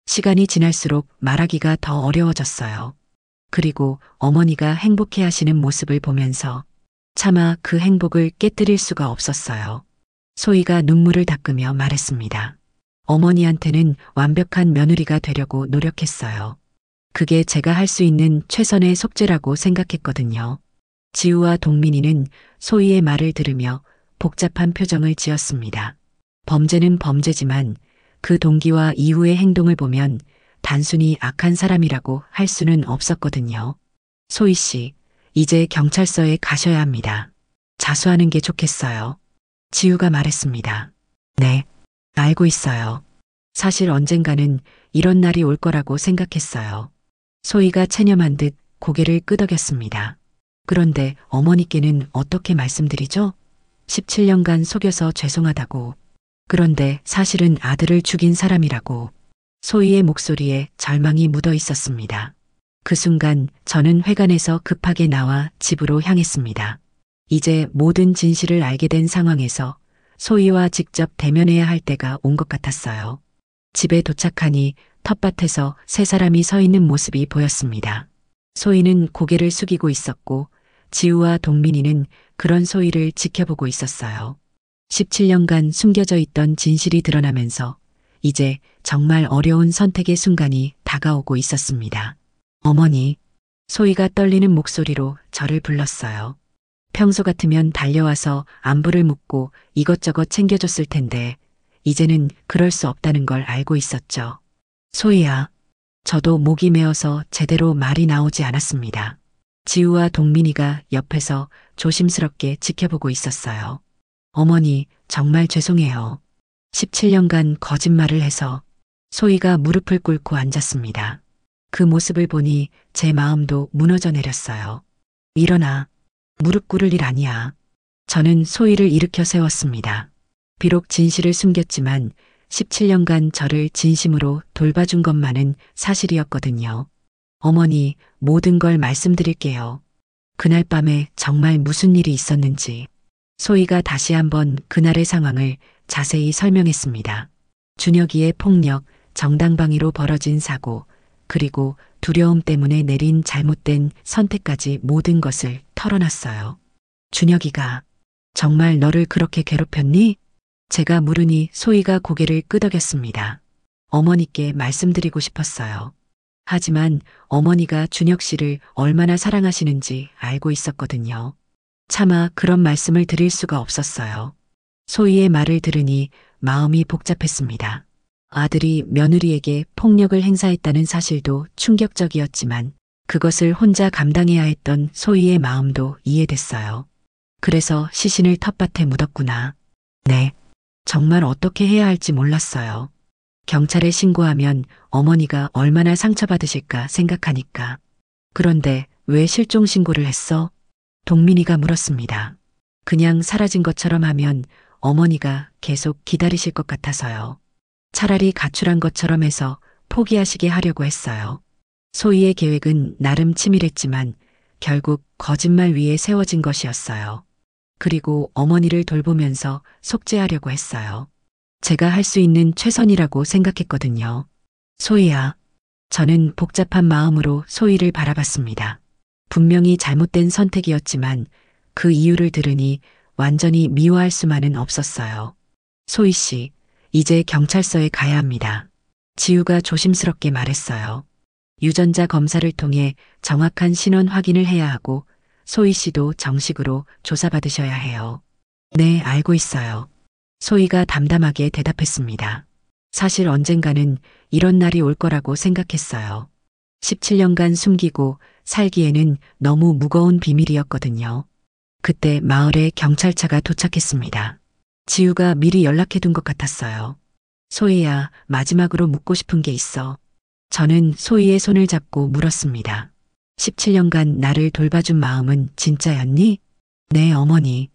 B: 시간이 지날수록 말하기가 더 어려워졌어요. 그리고 어머니가 행복해 하시는 모습을 보면서 차마 그 행복을 깨뜨릴 수가 없었어요. 소희가 눈물을 닦으며 말했습니다. 어머니한테는 완벽한 며느리가 되려고 노력했어요. 그게 제가 할 수 있는 최선의 속죄라고 생각했거든요. 지우와 동민이는 소희의 말을 들으며 복잡한 표정을 지었습니다. 범죄는 범죄지만 그 동기와 이후의 행동을 보면 단순히 악한 사람이라고 할 수는 없었거든요. 소희 씨, 이제 경찰서에 가셔야 합니다. 자수하는 게 좋겠어요. 지우가 말했습니다. 네, 알고 있어요. 사실 언젠가는 이런 날이 올 거라고 생각했어요. 소희가 체념한 듯 고개를 끄덕였습니다. 그런데 어머니께는 어떻게 말씀드리죠? 17년간 속여서 죄송하다고. 그런데 사실은 아들을 죽인 사람이라고. 소희의 목소리에 절망이 묻어 있었습니다. 그 순간 저는 회관에서 급하게 나와 집으로 향했습니다. 이제 모든 진실을 알게 된 상황에서 소희와 직접 대면해야 할 때가 온 것 같았어요. 집에 도착하니 텃밭에서 세 사람이 서 있는 모습이 보였습니다. 소희는 고개를 숙이고 있었고 지우와 동민이는 그런 소희를 지켜보고 있었어요. 17년간 숨겨져 있던 진실이 드러나면서 이제 정말 어려운 선택의 순간이 다가오고 있었습니다. 어머니, 소희가 떨리는 목소리로 저를 불렀어요. 평소 같으면 달려와서 안부를 묻고 이것저것 챙겨줬을 텐데 이제는 그럴 수 없다는 걸 알고 있었죠. 소희야, 저도 목이 메어서 제대로 말이 나오지 않았습니다. 지우와 동민이가 옆에서 조심스럽게 지켜보고 있었어요. 어머니, 정말 죄송해요. 17년간 거짓말을 해서. 소희가 무릎을 꿇고 앉았습니다. 그 모습을 보니 제 마음도 무너져 내렸어요. 일어나. 무릎 꿇을 일 아니야. 저는 소희를 일으켜 세웠습니다. 비록 진실을 숨겼지만 17년간 저를 진심으로 돌봐준 것만은 사실이었거든요. 어머니, 모든 걸 말씀드릴게요. 그날 밤에 정말 무슨 일이 있었는지. 소희가 다시 한번 그날의 상황을 자세히 설명했습니다. 준혁이의 폭력, 정당방위로 벌어진 사고, 그리고 두려움 때문에 내린 잘못된 선택까지 모든 것을 털어놨어요. 준혁이가 정말 너를 그렇게 괴롭혔니? 제가 물으니 소희가 고개를 끄덕였습니다. 어머니께 말씀드리고 싶었어요. 하지만 어머니가 준혁 씨를 얼마나 사랑하시는지 알고 있었거든요. 차마 그런 말씀을 드릴 수가 없었어요. 소희의 말을 들으니 마음이 복잡했습니다. 아들이 며느리에게 폭력을 행사했다는 사실도 충격적이었지만 그것을 혼자 감당해야 했던 소희의 마음도 이해됐어요. 그래서 시신을 텃밭에 묻었구나. 네. 정말 어떻게 해야 할지 몰랐어요. 경찰에 신고하면 어머니가 얼마나 상처받으실까 생각하니까. 그런데 왜 실종 신고를 했어? 동민이가 물었습니다. 그냥 사라진 것처럼 하면 어머니가 계속 기다리실 것 같아서요. 차라리 가출한 것처럼 해서 포기하시게 하려고 했어요. 소희의 계획은 나름 치밀했지만 결국 거짓말 위에 세워진 것이었어요. 그리고 어머니를 돌보면서 속죄하려고 했어요. 제가 할 수 있는 최선이라고 생각했거든요. 소희야. 저는 복잡한 마음으로 소희를 바라봤습니다. 분명히 잘못된 선택이었지만 그 이유를 들으니 완전히 미워할 수만은 없었어요. 소희 씨, 이제 경찰서에 가야 합니다. 지우가 조심스럽게 말했어요. 유전자 검사를 통해 정확한 신원 확인을 해야 하고 소희 씨도 정식으로 조사받으셔야 해요. 네, 알고 있어요. 소희가 담담하게 대답했습니다. 사실 언젠가는 이런 날이 올 거라고 생각했어요. 17년간 숨기고 살기에는 너무 무거운 비밀이었거든요. 그때 마을에 경찰차가 도착했습니다. 지우가 미리 연락해둔 것 같았어요. 소희야, 마지막으로 묻고 싶은 게 있어. 저는 소희의 손을 잡고 물었습니다. 17년간 나를 돌봐준 마음은 진짜였니? 네, 어머니.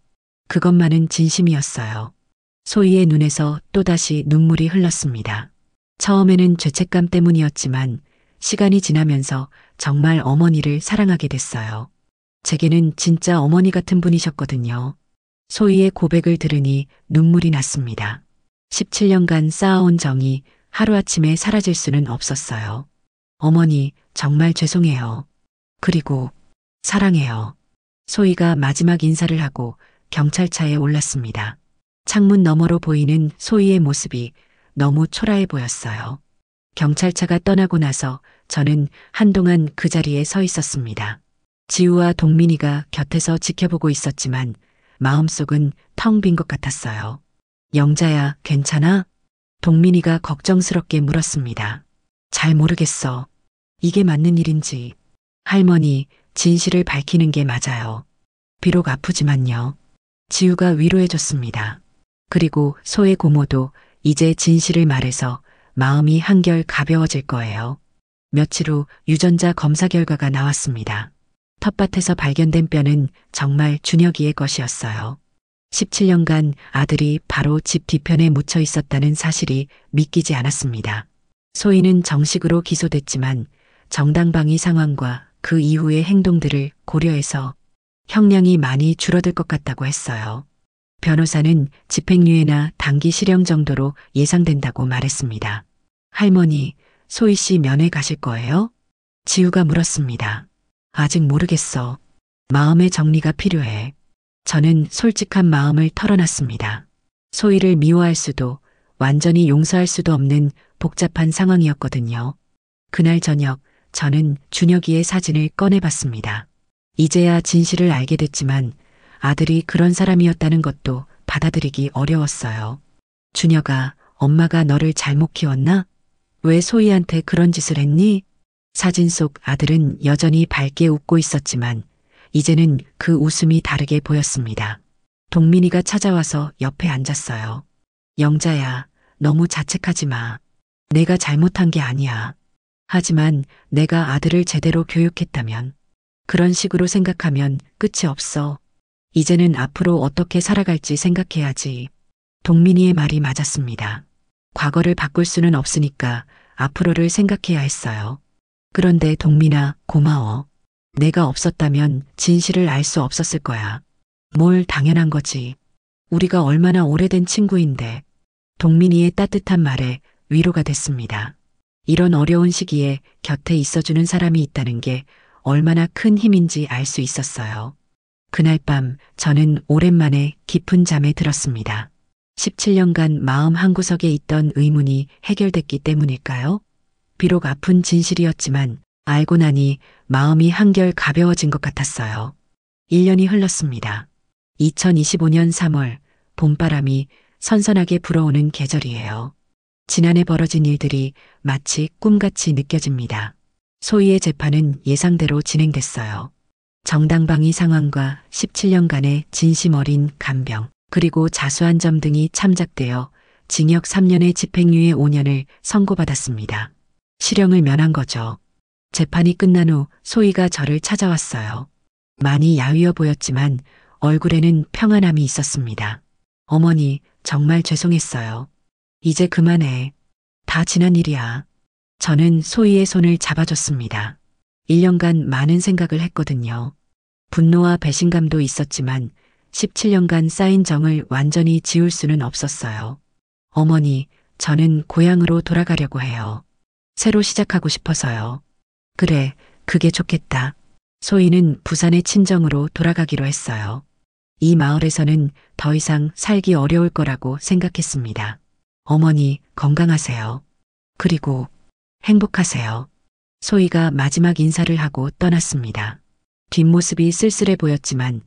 B: 그것만은 진심이었어요. 소희의 눈에서 또다시 눈물이 흘렀습니다. 처음에는 죄책감 때문이었지만 시간이 지나면서 정말 어머니를 사랑하게 됐어요. 제게는 진짜 어머니 같은 분이셨거든요. 소희의 고백을 들으니 눈물이 났습니다. 17년간 쌓아온 정이 하루아침에 사라질 수는 없었어요. 어머니, 정말 죄송해요. 그리고 사랑해요. 소희가 마지막 인사를 하고 경찰차에 올랐습니다. 창문 너머로 보이는 소희의 모습이 너무 초라해 보였어요. 경찰차가 떠나고 나서 저는 한동안 그 자리에 서 있었습니다. 지우와 동민이가 곁에서 지켜보고 있었지만 마음속은 텅 빈 것 같았어요. 영자야, 괜찮아? 동민이가 걱정스럽게 물었습니다. 잘 모르겠어. 이게 맞는 일인지. 할머니, 진실을 밝히는 게 맞아요. 비록 아프지만요. 지우가 위로해줬습니다. 그리고 소의 고모도 이제 진실을 말해서 마음이 한결 가벼워질 거예요. 며칠 후 유전자 검사 결과가 나왔습니다. 텃밭에서 발견된 뼈는 정말 준혁이의 것이었어요. 17년간 아들이 바로 집 뒤편에 묻혀 있었다는 사실이 믿기지 않았습니다. 소희는 정식으로 기소됐지만 정당방위 상황과 그 이후의 행동들을 고려해서 형량이 많이 줄어들 것 같다고 했어요. 변호사는 집행유예나 단기 실형 정도로 예상된다고 말했습니다. 할머니, 소희 씨 면회 가실 거예요? 지우가 물었습니다. 아직 모르겠어. 마음의 정리가 필요해. 저는 솔직한 마음을 털어놨습니다. 소희를 미워할 수도 완전히 용서할 수도 없는 복잡한 상황이었거든요. 그날 저녁 저는 준혁이의 사진을 꺼내봤습니다. 이제야 진실을 알게 됐지만 아들이 그런 사람이었다는 것도 받아들이기 어려웠어요. 준혁아, 엄마가 너를 잘못 키웠나? 왜 소희한테 그런 짓을 했니? 사진 속 아들은 여전히 밝게 웃고 있었지만 이제는 그 웃음이 다르게 보였습니다. 동민이가 찾아와서 옆에 앉았어요. 영자야, 너무 자책하지 마. 내가 잘못한 게 아니야. 하지만 내가 아들을 제대로 교육했다면, 그런 식으로 생각하면 끝이 없어. 이제는 앞으로 어떻게 살아갈지 생각해야지. 동민이의 말이 맞았습니다. 과거를 바꿀 수는 없으니까 앞으로를 생각해야 했어요. 그런데 동민아, 고마워. 내가 없었다면 진실을 알 수 없었을 거야. 뭘 당연한 거지. 우리가 얼마나 오래된 친구인데. 동민이의 따뜻한 말에 위로가 됐습니다. 이런 어려운 시기에 곁에 있어주는 사람이 있다는 게 얼마나 큰 힘인지 알 수 있었어요. 그날 밤 저는 오랜만에 깊은 잠에 들었습니다. 17년간 마음 한구석에 있던 의문이 해결됐기 때문일까요? 비록 아픈 진실이었지만 알고 나니 마음이 한결 가벼워진 것 같았어요. 1년이 흘렀습니다. 2025년 3월 봄바람이 선선하게 불어오는 계절이에요. 지난해 벌어진 일들이 마치 꿈같이 느껴집니다. 소희의 재판은 예상대로 진행됐어요. 정당방위 상황과 17년간의 진심 어린 간병, 그리고 자수한 점 등이 참작되어 징역 3년에 집행유예 5년을 선고받았습니다. 실형을 면한 거죠. 재판이 끝난 후 소희가 저를 찾아왔어요. 많이 야위어 보였지만 얼굴에는 평안함이 있었습니다. 어머니, 정말 죄송했어요. 이제 그만해. 다 지난 일이야. 저는 소희의 손을 잡아줬습니다. 1년간 많은 생각을 했거든요. 분노와 배신감도 있었지만 17년간 쌓인 정을 완전히 지울 수는 없었어요. 어머니, 저는 고향으로 돌아가려고 해요. 새로 시작하고 싶어서요. 그래, 그게 좋겠다. 소희는 부산의 친정으로 돌아가기로 했어요. 이 마을에서는 더 이상 살기 어려울 거라고 생각했습니다. 어머니, 건강하세요. 그리고 행복하세요. 소희가 마지막 인사를 하고 떠났습니다. 뒷모습이 쓸쓸해 보였지만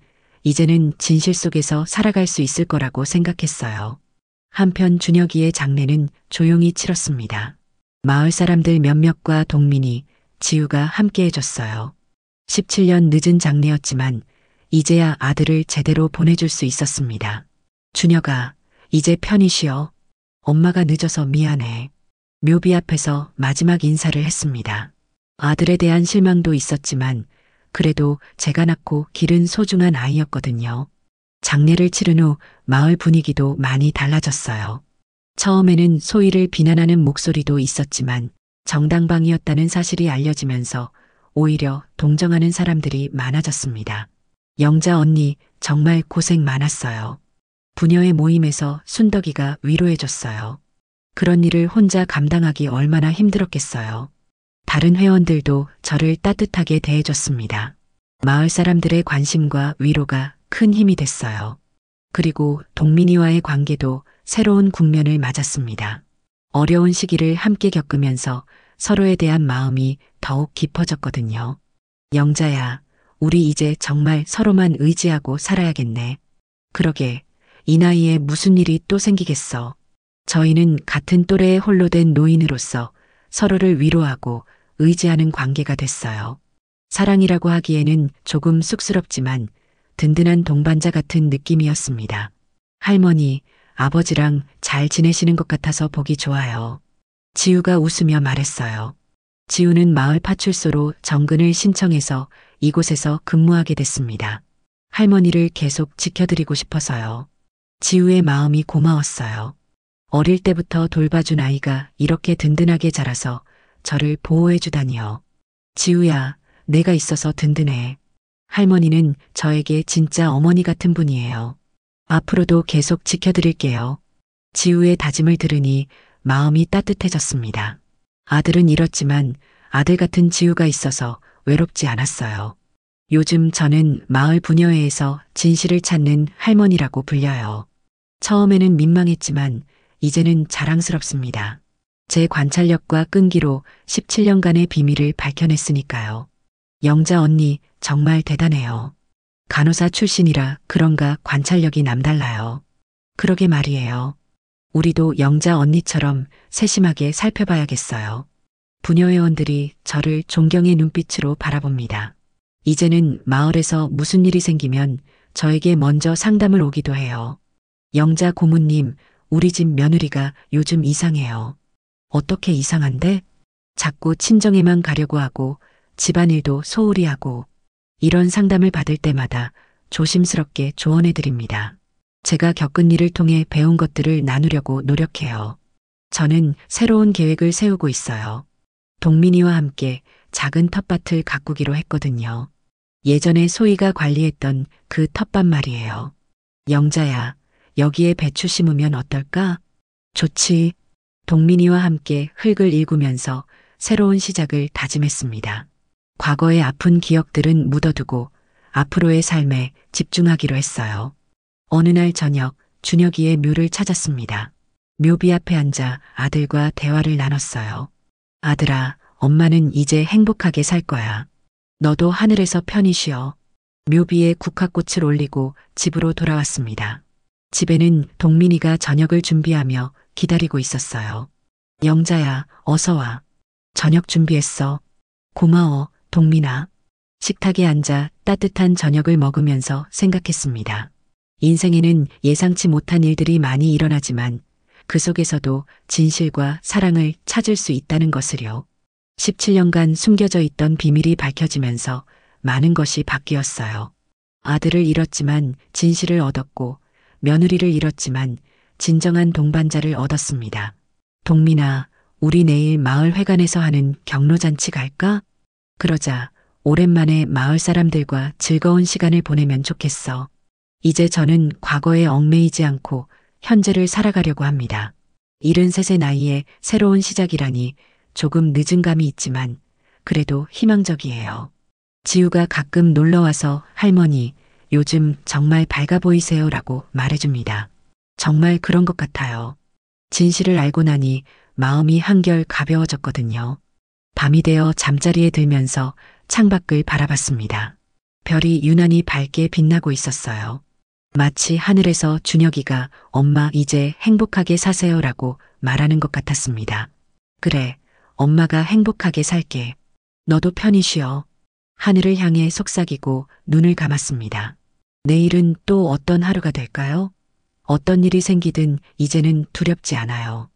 B: 이제는 진실 속에서 살아갈 수 있을 거라고 생각했어요. 한편 준혁이의 장례는 조용히 치렀습니다. 마을 사람들 몇몇과 동민이, 지우가 함께 해줬어요. 17년 늦은 장례였지만 이제야 아들을 제대로 보내줄 수 있었습니다. 준혁아, 이제 편히 쉬어. 엄마가 늦어서 미안해. 묘비 앞에서 마지막 인사를 했습니다. 아들에 대한 실망도 있었지만 그래도 제가 낳고 기른 소중한 아이였거든요. 장례를 치른 후 마을 분위기도 많이 달라졌어요. 처음에는 소희를 비난하는 목소리도 있었지만 정당방위였다는 사실이 알려지면서 오히려 동정하는 사람들이 많아졌습니다. 영자 언니, 정말 고생 많았어요. 부녀의 모임에서 순덕이가 위로해줬어요. 그런 일을 혼자 감당하기 얼마나 힘들었겠어요. 다른 회원들도 저를 따뜻하게 대해줬습니다. 마을 사람들의 관심과 위로가 큰 힘이 됐어요. 그리고 동민이와의 관계도 새로운 국면을 맞았습니다. 어려운 시기를 함께 겪으면서 서로에 대한 마음이 더욱 깊어졌거든요. 영자야, 우리 이제 정말 서로만 의지하고 살아야겠네. 그러게, 이 나이에 무슨 일이 또 생기겠어. 저희는 같은 또래의 홀로 된 노인으로서 서로를 위로하고 의지하는 관계가 됐어요. 사랑이라고 하기에는 조금 쑥스럽지만 든든한 동반자 같은 느낌이었습니다. 할머니, 아버지랑 잘 지내시는 것 같아서 보기 좋아요. 지우가 웃으며 말했어요. 지우는 마을 파출소로 정근을 신청해서 이곳에서 근무하게 됐습니다. 할머니를 계속 지켜드리고 싶어서요. 지우의 마음이 고마웠어요. 어릴 때부터 돌봐준 아이가 이렇게 든든하게 자라서 저를 보호해주다니요. 지우야, 내가 있어서 든든해. 할머니는 저에게 진짜 어머니 같은 분이에요. 앞으로도 계속 지켜드릴게요. 지우의 다짐을 들으니 마음이 따뜻해졌습니다. 아들은 잃었지만 아들 같은 지우가 있어서 외롭지 않았어요. 요즘 저는 마을 부녀회에서 진실을 찾는 할머니라고 불려요. 처음에는 민망했지만 이제는 자랑스럽습니다. 제 관찰력과 끈기로 17년간의 비밀을 밝혀냈으니까요. 영자 언니 정말 대단해요. 간호사 출신이라 그런가 관찰력이 남달라요. 그러게 말이에요. 우리도 영자 언니처럼 세심하게 살펴봐야겠어요. 부녀회원들이 저를 존경의 눈빛으로 바라봅니다. 이제는 마을에서 무슨 일이 생기면 저에게 먼저 상담을 오기도 해요. 영자 고모님, 우리 집 며느리가 요즘 이상해요. 어떻게 이상한데? 자꾸 친정에만 가려고 하고 집안일도 소홀히 하고 이런 상담을 받을 때마다 조심스럽게 조언해 드립니다. 제가 겪은 일을 통해 배운 것들을 나누려고 노력해요. 저는 새로운 계획을 세우고 있어요. 동민이와 함께 작은 텃밭을 가꾸기로 했거든요. 예전에 소희가 관리했던 그 텃밭 말이에요. 영자야, 여기에 배추 심으면 어떨까? 좋지. 동민이와 함께 흙을 일구면서 새로운 시작을 다짐했습니다. 과거의 아픈 기억들은 묻어두고 앞으로의 삶에 집중하기로 했어요. 어느 날 저녁 준혁이의 묘를 찾았습니다. 묘비 앞에 앉아 아들과 대화를 나눴어요. 아들아, 엄마는 이제 행복하게 살 거야. 너도 하늘에서 편히 쉬어. 묘비에 국화꽃을 올리고 집으로 돌아왔습니다. 집에는 동민이가 저녁을 준비하며 기다리고 있었어요. 영자야, 어서 와. 저녁 준비했어. 고마워, 동민아. 식탁에 앉아 따뜻한 저녁을 먹으면서 생각했습니다. 인생에는 예상치 못한 일들이 많이 일어나지만 그 속에서도 진실과 사랑을 찾을 수 있다는 것을요. 17년간 숨겨져 있던 비밀이 밝혀지면서 많은 것이 바뀌었어요. 아들을 잃었지만 진실을 얻었고 며느리를 잃었지만 진정한 동반자를 얻었습니다. 동민아, 우리 내일 마을 회관에서 하는 경로잔치 갈까? 그러자 오랜만에 마을 사람들과 즐거운 시간을 보내면 좋겠어. 이제 저는 과거에 얽매이지 않고 현재를 살아가려고 합니다. 73의 나이에 새로운 시작이라니 조금 늦은 감이 있지만 그래도 희망적이에요. 지우가 가끔 놀러와서 할머니, 요즘 정말 밝아 보이세요 라고 말해줍니다. 정말 그런 것 같아요. 진실을 알고 나니 마음이 한결 가벼워졌거든요. 밤이 되어 잠자리에 들면서 창밖을 바라봤습니다. 별이 유난히 밝게 빛나고 있었어요. 마치 하늘에서 준혁이가 엄마 이제 행복하게 사세요 라고 말하는 것 같았습니다. 그래, 엄마가 행복하게 살게. 너도 편히 쉬어. 하늘을 향해 속삭이고 눈을 감았습니다. 내일은 또 어떤 하루가 될까요? 어떤 일이 생기든 이제는 두렵지 않아요.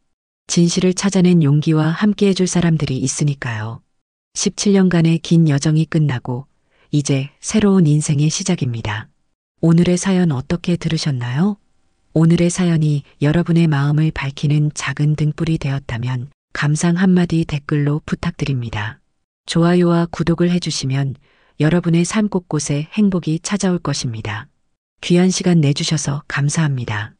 B: 진실을 찾아낸 용기와 함께 해줄 사람들이 있으니까요. 17년간의 긴 여정이 끝나고 이제 새로운 인생의 시작입니다. 오늘의 사연 어떻게 들으셨나요? 오늘의 사연이 여러분의 마음을 밝히는 작은 등불이 되었다면 감상 한마디 댓글로 부탁드립니다. 좋아요와 구독을 해주시면 여러분의 삶 곳곳에 행복이 찾아올 것입니다. 귀한 시간 내주셔서 감사합니다.